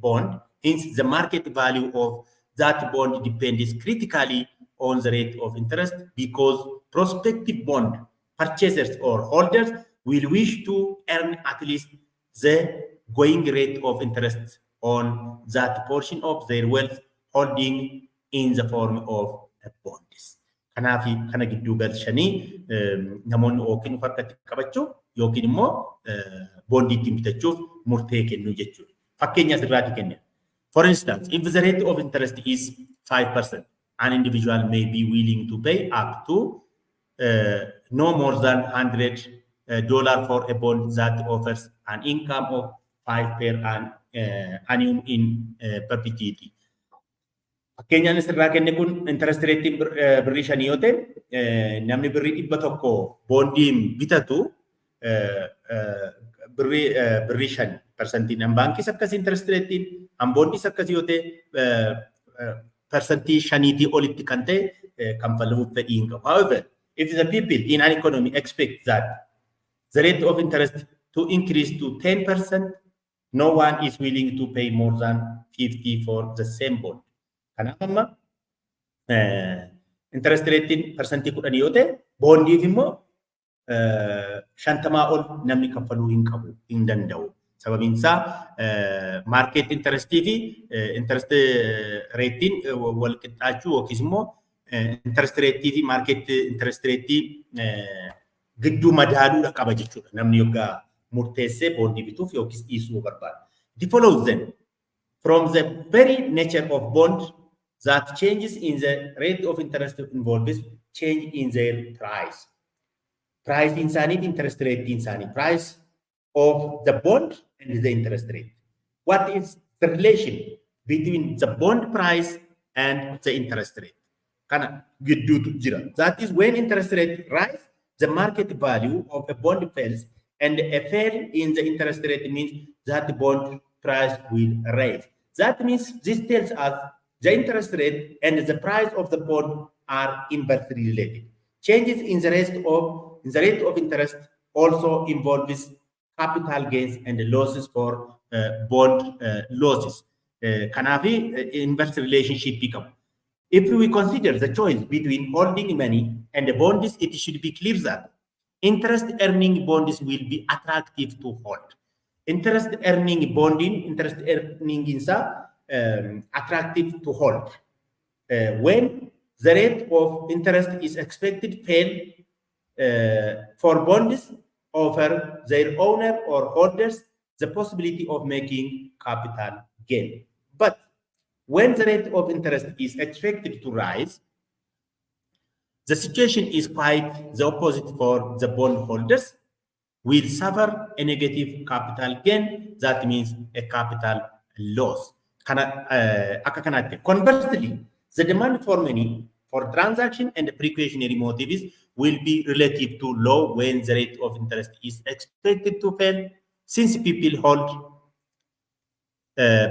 bond? Hence, the market value of that bond depends critically on the rate of interest, because prospective bond purchasers or holders will wish to earn at least the going rate of interest on that portion of their wealth holding in the form of bonds. Kanaafi kana gidduu galchanii namoonni yookiin harkatti qabachuu yookiin immoo bondii ittiin bitachuuf murtee kennuu jechuudha. Fakkeenya asirraati kenna. For instance, if the rate of interest is 5%, an individual may be willing to pay up to no more than $100 for a bond that offers an income of 5 per annum in perpetuity. Fakkeenyaan asirraa kenne kun interest rate birrii 5 yoo ta'e namni birrii 100 boondiin bitatu birrii 5% an baankis akkasii interest rate an boondis akkasii yoo ta'e percentii 5 olitti kan ta'e kanfalamuuf fedhii hin qabu. However, if the people in an economy expect that the rate of interest to increase to 10%, no one is willing to pay more than 50 for the same bond. Kanaaf amma interest rate percentii 10 yoo ta'e boondiif immoo 50 ol namni kaffaluu hin danda'u. Sababiin isaa market interestii fi interest ratein wal qixxaachuu yookiis immoo interest rate fi market interest rate gidduu madaaluudha qaba jechuudha. Namni yoggaa murteessee boondii bituuf yookiis dhiisuu barbaada. It follows then from the very nature of bond that changes in the rate of interest involves change in their price. Price insanity, interest rate insanity, price of the bond and the interest rate. What is the relation between the bond price and the interest rate? Kana gidduutu jira. That is when interest rate rise, the market value of a bond falls, and a fall in the interest rate means that the bond price will rise. That means this tells us the interest rate and the price of the bond are inversely related. Changes in the rate of interest also involves capital gains and losses for bond losses. Kanafi inverse relationship become. If we consider the choice between holding money and bonds, it should be clear that interest earning bonds will be attractive to hold. Interest earning is attractive to hold. When the rate of interest is expected fail for bonds, offer their owner or holders the possibility of making capital gain. But when the rate of interest is expected to rise, the situation is quite the opposite for the bondholders. Will suffer a negative capital gain, that means a capital loss. Conversely, the demand for money for transaction and precautionary motives will be relative to low when the rate of interest is expected to fall, since people hold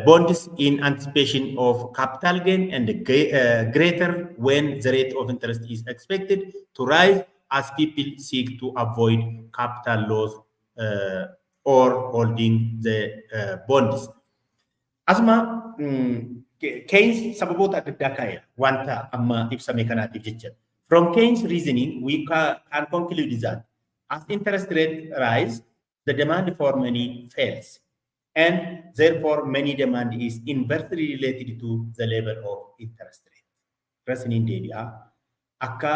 bonds in anticipation of capital gain, and greater when the rate of interest is expected to rise, as people seek to avoid capital loss or holding the bonds. Asuma Keynes sababoota adda addaa kaa'eera wanta amma ibsame kanaatiif jecha. From Keynes reasoning, we can conclude that as interest rate rise, the demand for money falls, and therefore money demand is inversely related to the level of interest rate. Reasoning deebi'aa akka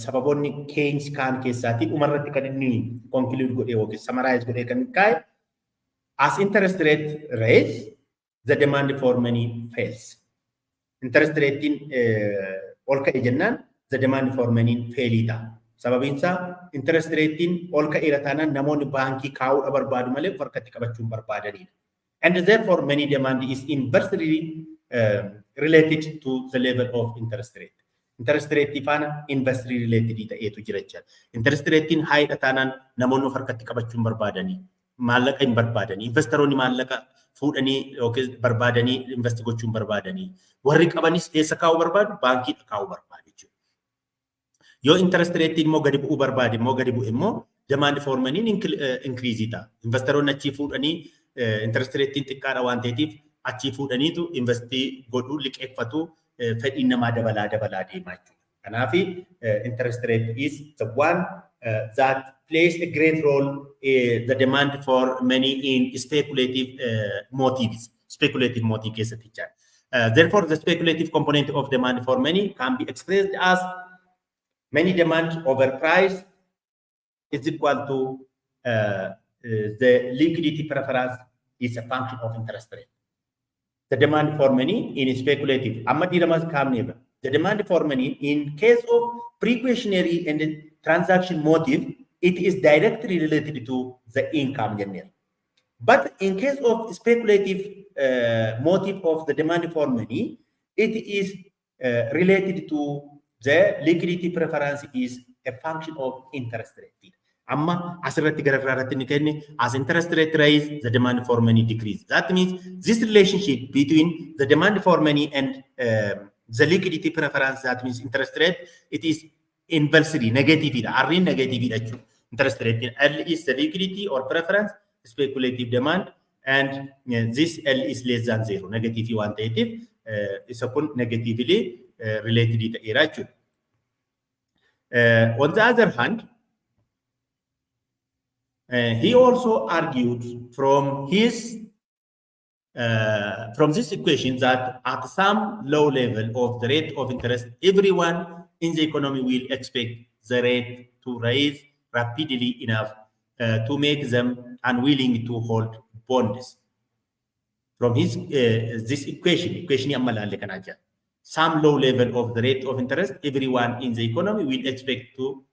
sababoonni Keynes kaan keessaati umarratti kan inni conclude godhee yookiin summarize godhee kan kaa'e, as interest rate rise, the demand for money falls. Interest rate ol ka'e jennaan the demand for money failita. Sababiin isaa interest rate ol ka'eera taanaan namoonni baankii kaa'uudha barbaadu malee harkatti qabachuun barbaadanidha. And therefore money demand is inversely related to the level of interest rate. Interest rate faana inversely related ta'eetu jira jechuudha. Interest rate high taanaan namoonni harkatti qabachuun barbaadanii maallaqa hin barbaadanii, investoroonni maallaqa fuudhanii yookiin barbaadanii invest gochuun barbaadanii, warri qabanis eessa kaa'uu barbaadu? Baankii kaa'uu barbaadu jechuudha. Yoo interest rate immoo gadi bu'uu barbaade immoo gadi bu'e immoo demand for money increase ta'a. Investoroonni achii fuudhanii interest rate xiqqaadha waan ta'eef achii fuudhaniitu investii godhuu liqeeffatu fedhiin namaa dabalaa deemaa jechuudha. Kanaaf interest rate is the one that plays a great role the demand for money in speculative motives. Speculative motive keessatti jechuudha. Therefore, the speculative component of demand for money can be expressed as money demand over price is equal to the liquidity preference is a function of interest rate. The demand for money in speculative, the the demand for money, in case of precautionary and transaction motive, it is directly related to the income general. But in case of speculative motive of the demand for money, it is related to the liquidity preference is a function of interest rate. Amma asirratti gararraatti ni kenne, as interest rate rise, the demand for money decrease. That means this relationship between the demand for money and the liquidity preference, that means interest rate, it is inversely negative. Arrin negative interest rate. L is the liquidity or preference, speculative demand, and this L is less than 0. Negative quantitative is upon negatively related to irrational. On the other hand, he also argued from this equation that at some low level of the rate of interest, everyone in the economy will expect the rate to rise rapidly enough to make them unwilling to hold bonds. From his this equation some low level of the rate of interest, everyone in the economy will expect to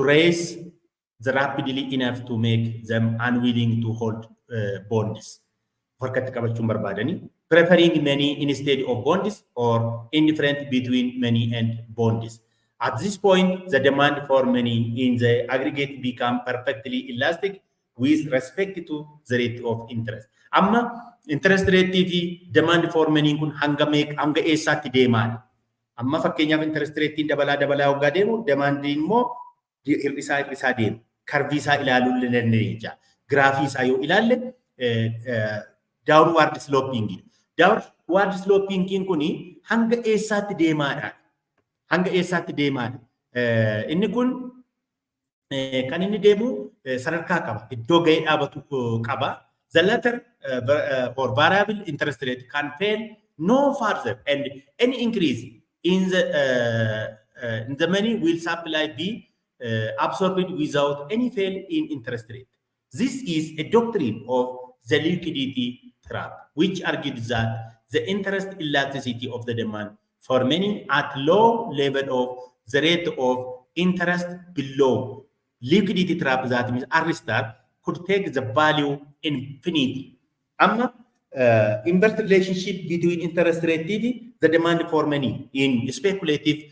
raise the rapidly enough to make them unwilling to hold bonds. Preferring money instead of bonds or indifferent between money and bonds. At this point, the demand for money in the aggregate become perfectly elastic with respect to the rate of interest. Amma interest rate TV demand for money kun hanga eessatti deemaan. Amma fakkeenyaaf interest rate dabalaa hoggaa deemu demandiin immoo hir'isaa deemu. Karvii isaa ilaaluu ni dandeenya. Giraafii isaa yoo ilaalle downward sloping. Downward sloping kuni hanga eessaatti deemaadha. Inni kun kan inni deemu sadarkaa qaba. Iddoo ga'ee dhaabatu qaba. The latter or variable interest rate can fail no further, and any increase in the money will supply be absorbed without any fail in interest rate. This is a doctrine of the liquidity trap, which argues that the interest elasticity of the demand for money at low level of the rate of interest below liquidity trap, that means R star, could take the value infinity. Amma inverse relationship between interest rate TV, the demand for money in speculative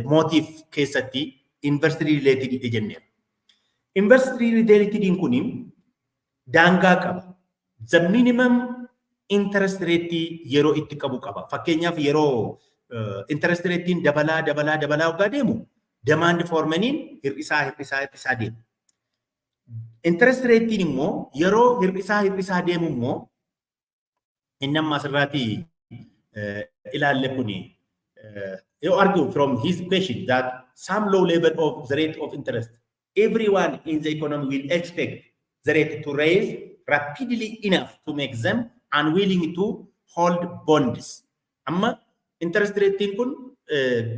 motive keessatti inversely related jenne. Inversely related in kunim daangaa qaba. The minimum interest rate yeroo itti qabu qaba. Fakkeenyaaf yeroo interest rate dabalaa hoggaa deemu demand for money hir'isaa deemu. Interest rate immoo yeroo hir'isaa deemu immoo inni amma asirraati ilaalle kuni you argue from his question that some low level of the rate of interest, everyone in the economy will expect the rate to rise rapidly enough to make them unwilling to hold bonds. Amma interest rate kun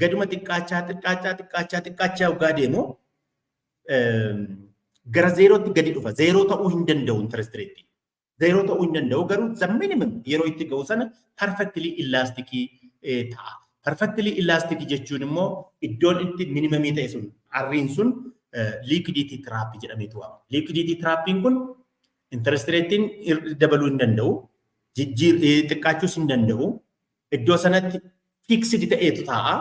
gaduma xiqqaachaa hoggaa deemu gara zeerootti gadi dhufa. Zeeroo ta'uu hin danda'u interest rate. Zeeroo ta'uu hin danda'u garuu the minimum yeroo itti ga'u sana perfectly elastic ta'a. Perfectly elastic jechuun immoo iddoon itti minimumii ta'e sun arriin sun liquidity trap jedhameetu waamama. Liquidity trappiin kun interest rate dabaluu hin danda'u, xiqqaachuus hin danda'u, iddoo sanatti fixed ta'eetu ta'a.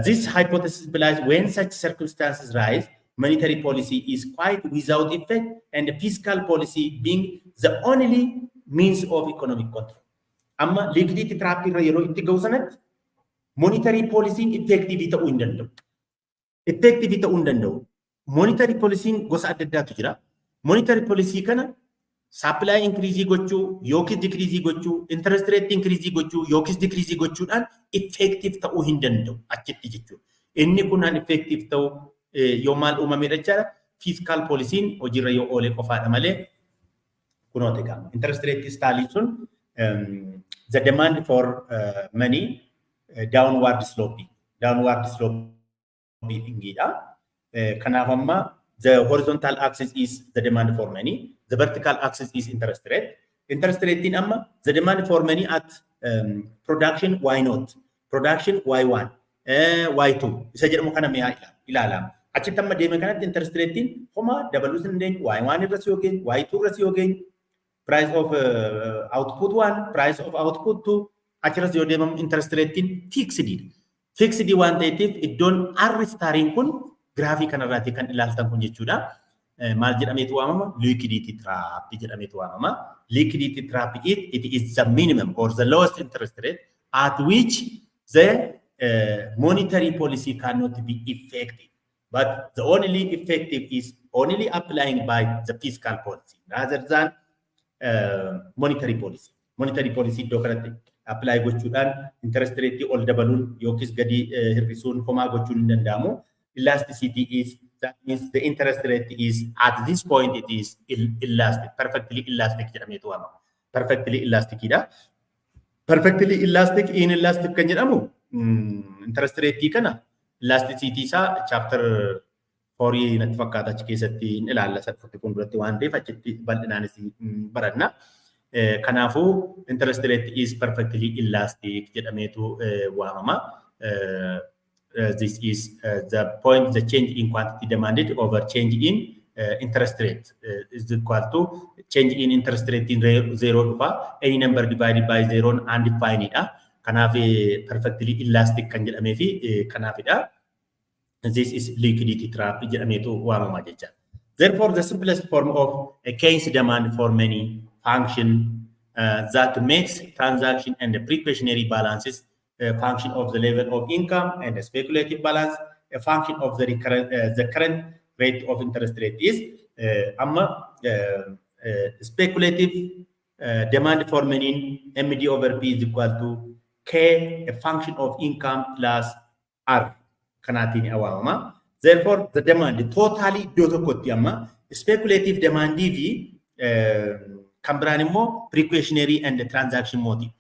This hypothesis implies when such circumstances rise, monetary policy is quite without effect, and fiscal policy being the only means of economic control. Amma liquidity trap irra yeroo itti ga'u sanatti monetary policy effective ta'uu hin danda'u. Monetary policy gosa adda addaatu jira. Monetary policy kana supply increase gochuu yookiis decrease gochuu, interest rate increase gochuu yookiis decrease gochuudhaan effective ta'uu hin danda'u achitti jechuudha. Inni kun effective ta'uu yoo maal uumamedha jechaadha. Fiscal policy hojiirra yoo oole qofaadha malee kunoote qaba. Interest rate style sun the demand for money downward sloping ingidha. Kanaaf amma the horizontal axis is the demand for money, the vertical axis is interest rate. Interest rate amma the demand for money at production why not, production why1, why2 isa jedhamu kana mi'a ilaalama. Achitti amma deeme kanatti interest ratein homa dabaluu hin dandeenyu why1 irra si yookiin why2 irra si yookiin price of output 1, price of output 2 achirras yoo deemamu interest ratein fixed waan ta'eef iddoon R stariin kun graafii kanarraati kan ilaaltan kun jechuudha. Maal jedhameetu waamama? Liquidity trap jedhameetu waamama. Liquidity trap it is the minimum or the lowest interest rate at which the monetary policy cannot be effective. But the only effective is only applying by the fiscal policy rather than monetary policy. Monetary policy iddoo kanatti apply gochuudhaan interest rate ol dabaluun yookiis gadi hir'isuun homaa gochuun hin danda'amu. Elasticity is, that means the interest rate is at this point it is elastic, perfectly elastic jedhameetu waamama. Perfectly elastic idha. Perfectly elastic, inelastic kan jedhamu interest rate kana elasticity isaa chapter 4 natti fakkaata achi keessatti hin ilaalla sadfatti kun duratti waan ta'eef achitti bal'inaanis baranna. Kanaafuu interest rate is perfectly elastic jedhameetu waamama. This is the point, the change in quantity demanded over change in interest rate is equal to change in interest rate in 0 dhufa any number divided by 0 undefined dha. Kanaaf perfectly elastic kan jedhamee fi kanaafidha. This is liquidity trap jedhameetu waamama jecha. Therefore, the simplest form of a Keynes demand for many function that makes transaction and the precautionary balances a function of the level of income and the speculative balance a function of the current rate of interest rate is speculative demand for many MD over P is equal to K, a function of income plus R. Kanatiin awwaamama. Therefore, the demand totally iddoo tokkotti amma speculative demand fi kan biraan immoo precautionary and transaction motive.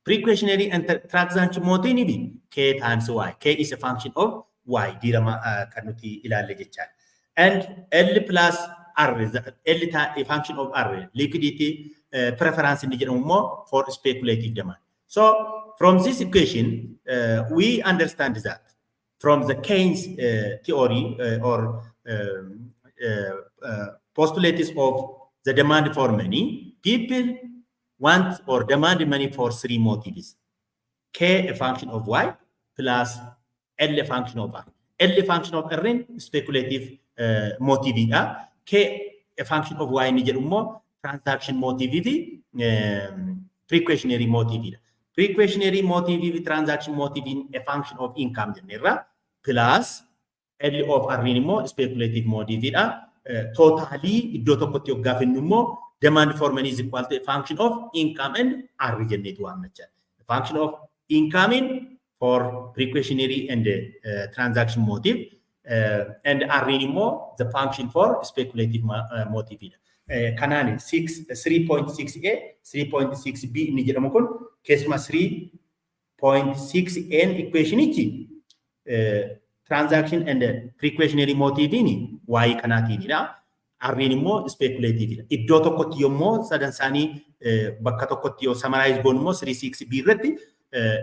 Precautionary and transaction motive ni bi K times Y. K is a function of Y dirama kan nuti ilaalle jechaadha. And L plus R is a function of R. Liquidity preference ni jedhamu immoo for speculative demand. So from this equation, we understand that from the Keynes theory or postulates of the demand for money, people want or demand money for three motives. K, a function of Y, plus L, a function of R. L, a function of R, speculative motive. K, a function of Y, transaction motive, precautionary motive. Precautionary motive, transaction motive, a function of income, plus L of R, speculative motive. Totally, iddoo tokkotti yoo gaafannu immoo demand for money is equal to a function of income and R jenneetu waamna jechuudha. A function of income for precautionary and transaction motive and R immoo the function for speculative motive. Kanaan 3.6A, 3.6B inni jedhamu kun keessuma 3.6N equationichi transaction and precautionary motive ni Y kanaatiinidha. Arriin immoo speculative. Iddoo tokkotti yommuu sadan isaanii bakka tokkotti yoo summarize goonu immoo 36B irratti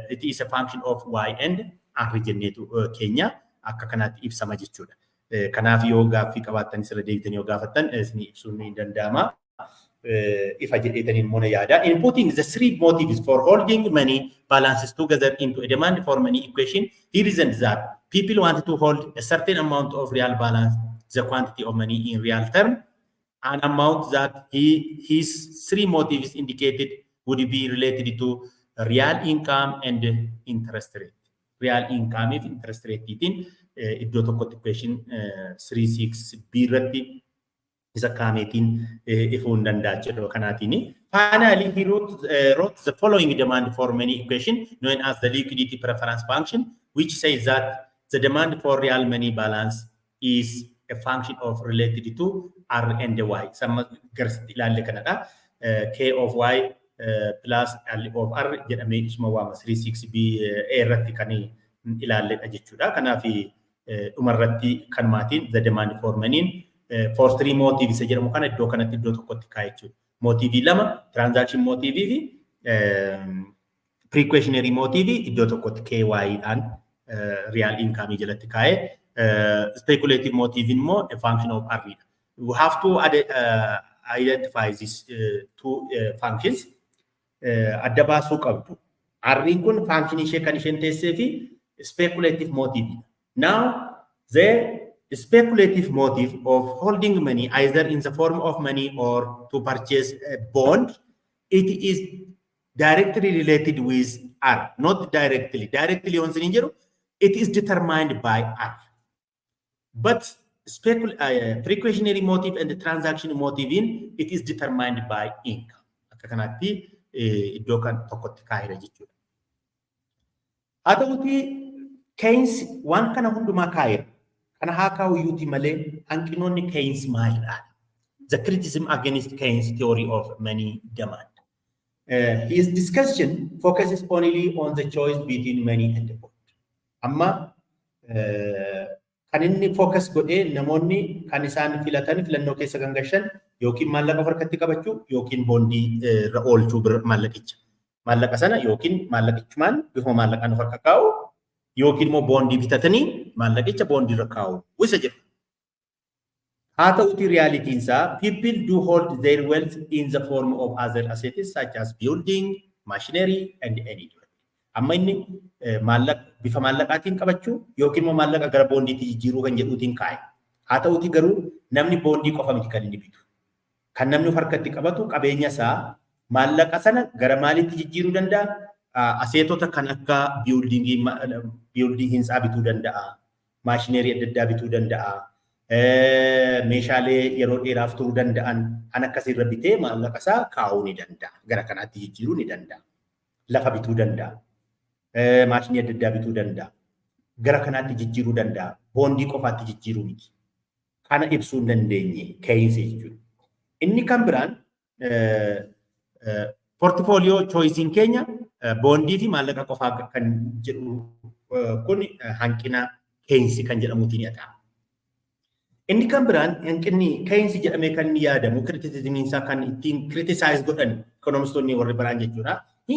it is a function of Y and R jenneetu keenya akka kanaatti ibsama jechuudha. Kanaaf yoo gaaffii qabaattan isirra deebitanii yoo gaafattan isinii ibsuun ni danda'ama. Ifa jedheetaniin mona yaada. In putting the three motives for holding money balances together into a demand for money equation, he reasons that people want to hold a certain amount of real balance, the quantity of money in real term, an amount that his three motives indicated would be related to real income and interest rate. Real income if interest rate itin iddoo tokkotti equation 36B irratti isa kaameetiin ifuu hin danda'a jedhu kanaatiini. Finally, he wrote the following demand for money equation known as the liquidity preference function, which says that the demand for real money balance is a function of related to R and Y. Sama garsitti ilaalle kanadha. K of Y plus L of R jedhamee isuma waama 36B irratti kan ilaalledha jechuudha. Kanaaf dhumarratti kanumaatiin the demand for money for three motives jedhamu kana iddoo kanatti iddoo tokkotti kaa'e jechuudha. Motivii lama transaction motivii fi precautionary motive iddoo tokkotti KY dhaan real income jalatti kaa'ee speculative motive immoo a function of R. We have to identify these two functions. Adda baasuu qabdu. R'n kun function ishee kan isheen teessee fi speculative motive. Now the speculative motive of holding money either in the form of money or to purchase a bond, it is directly related with R, not directly. Directly on the it is determined by R. But precautionary motive and the transaction motive it is determined by income. Akka kanatti iddoo kan tokkotti kaa'eera jechuudha. Haa ta'uti Keynes waan kana hundumaa kaa'eera. Kana haa kaa'uyyuuti malee hanqinoonni Keynes maalidha? The criticism against Keynes theory of money demand. His discussion focuses only on the choice between money and the bond. Amma kan inni focus godhee namoonni kan isaan filatan filannoo keessa gangashan yookiin maallaqa harkatti qabachuu yookiin boondii irra oolchuu maallaqicha. Maallaqa sana yookiin maallaqichumaan bifuma maallaqaan harka kaa'u yookiin immoo boondii bitatanii maallaqicha boondii irra kaa'u. Wisa jedhu. Haa ta'uti realitiin isaa people do hold their wealth in the form of other assets such as building, machinery and any. Amma inni bifa maallaqaatiin qabachuu yookiin immoo maallaqa gara boondiitti jijjiiruu kan jedhuutiin kaa'e. Haa ta'uti garuu namni boondii qofa miti kan inni bitu. Kan namni harkatti qabatu qabeenya isaa maallaqa sana gara maalitti jijjiiruu danda'a? Aseetota kan akka building hinsaa bituu danda'a, maashineerii adda addaa bituu danda'a, meeshaalee yeroo dheeraaf turuu danda'an kan akkasirra bitee maallaqa isaa kaa'uu ni danda'a. Gara kanaatti jijjiiruu ni danda'a. Lafa bituu danda'a. Maashinii adda addaa bituu danda'a. Gara kanaatti jijjiiruu danda'a. Boondii qofaatti jijjiiruu miti. Kana ibsuu hin dandeenye Keynes jechuudha. Inni kan biraan portfolio choicein keenya boondii fi maallaqa qofaa kan jedhu kun hanqina Keynes kan jedhamuutiin dhiyaata. Inni kan biraan hanqinni Keynes jedhamee kan inni yaadamu criticismiin isaa kan ittiin criticize godhan economistonni warri biraan jechuudha. He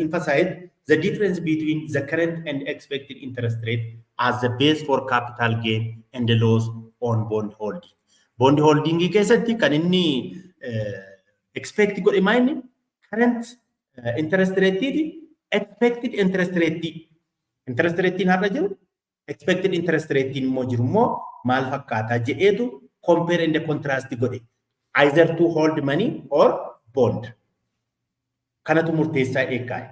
emphasized the difference between the current and expected interest rate as the base for capital gain and the loss on bond holding. Bond holding keessatti kan inni expect godhe maayini current interest rate expected interest rate har'a jiru expected interest rate immoo jiru immoo maal fakkaata jedheetu compare and contrast godhe either to hold money or bond. Kanatu murteessaa eeggaa'e.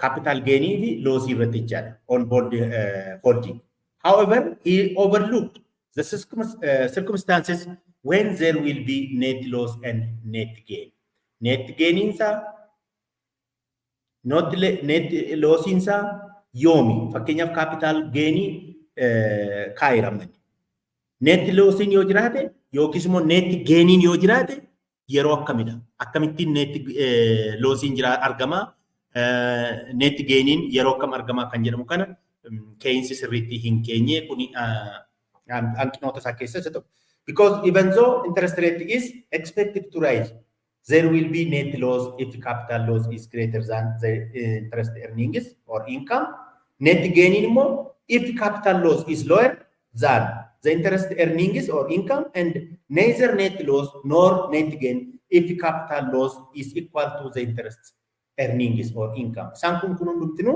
Capital gain fi loss irratti jechaadha on bond holding. However, he overlooked the circumstances when there will be net loss and net gain. Net gain insa, not net loss insa yoomi. Fakkeenyaaf capital gain kaa'iramani. Net loss yoo jiraate yookiis immoo net gain yoo jiraate yeroo akkamidha? Akkamittiin net loss jira argama? Net gain yeroo akkam argama kan jedhamu kana Keynes sirriitti hin keenye kuni hanqinoota isaa keessaa isa tokko. Because even though interest rate is expected to rise, there will be net loss if capital loss is greater than the interest earnings or income. Net gain more if capital loss is lower than the interest earnings or income, and neither net loss nor net gain if capital loss is equal to the interest earnings or income. Isaan kun hundumtinu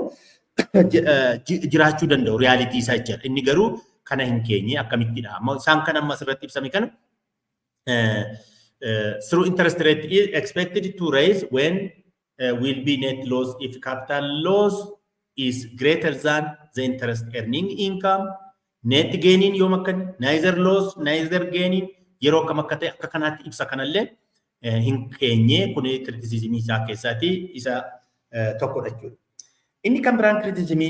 jiraachuu danda'u reality isaa jechuudha. Inni garuu kana hin keenye akkamittidha. Isaan kan amma asirratti ibsame kana through interest rate is expected to rise when will be net loss if capital loss is greater than the interest earning income. Net gaining yoom akkan neither loss neither gaining yeroo kam akka ta'e akka kanaatti ibsa kanallee hin keenye kun criticism isaa keessaati isa tokkodha jechuudha. Inni kan biraan criticism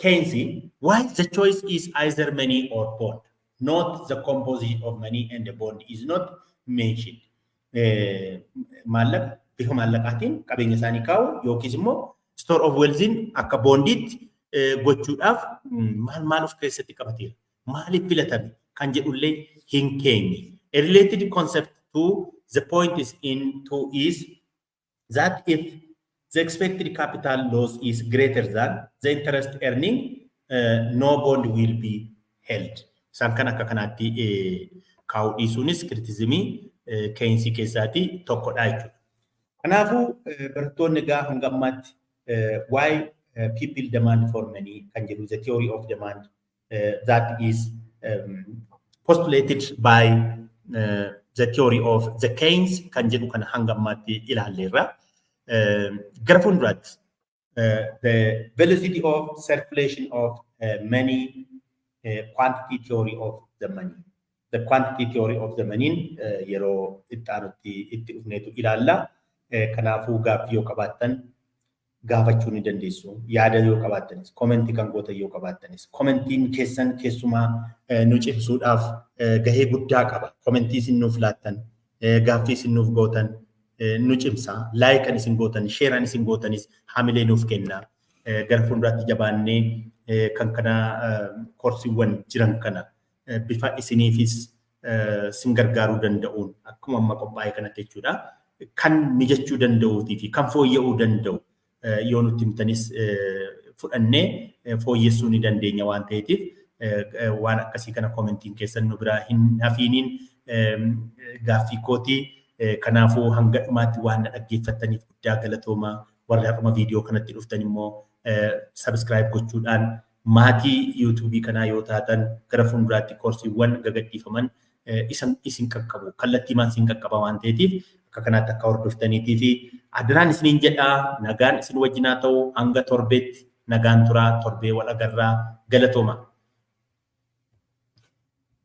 Keynes why the choice is either money or bond, not the composition of money and the bond is not mentioned. Maallaqa bifa maallaqaatiin qabeenya isaanii kaa'u yookiis immoo store of wealth akka bondiitti gochuudhaaf maal of keessatti qabateera? Maaliif filatame kan jedhullee hin keenye. A related concept to the point is that if the expected capital loss is greater than the interest earning, no bond will be held. Isaan kan akka kanaatti kaa'uu dhiisuunis kiriitizimii Keynesii keessaati tokkodha jechuudha. Kanaafuu barattoonni egaa hanga ammaatti why people demand for money kan jedhu the theory of demand that is postulated by the theory of the Keynes kan jedhu kana hanga ammaatti ilaalleerra. Gara fuulduraatti the velocity of circulation of money, quantity theory of the money. The quantity theory of the money yeroo itti dhufneetu ilaalla. Kanaafuu gaaffii yoo qabaattan gaafachuu ni dandeessu. Yaada yoo qabaattanis, komentii kan gootan yoo qabaattanis, komentiin keessan keessumaa nu cimsuudhaaf gahee guddaa qaba. Komentii isin nuuf laattan, gaaffii isin nuuf gootan nu cimsa. Laayikan isin gootan, sheeraan isin gootanis hamilee nuuf kenna. Gara fuulduraatti jabaannee kan kana koorsiiwwan jiran kana bifa isiniifis sin gargaaruu danda'uun akkuma amma qophaa'e kanatti jechuudha. Kan mijachuu danda'uutii fi kan fooyya'uu danda'u yoo nutti himtanis fudhannee fooyyessuu ni dandeenya waan ta'eetiif waan akkasii kana komentiin keessan nu biraa hin hafiiniin gaaffii kootii kanaafuu hanga dhumaatti waan na dhaggeeffattaniif guddaa galatoomaa warri har'uma viidiyoo kanatti dhuftan immoo subscribe gochuudhaan maatii YouTube kanaa yoo taatan gara fuulduraatti koorsiiwwan gagadhiifaman isin qaqqabu kallattii maan isin qaqqaba waan ta'eetiif akka kanaatti akka hordoftaniitii fi adiraan isiniin jedhaa nagaan isin wajjinaa ta'u hanga torbeetti nagaan turaa torbee wal agarraa galatooma.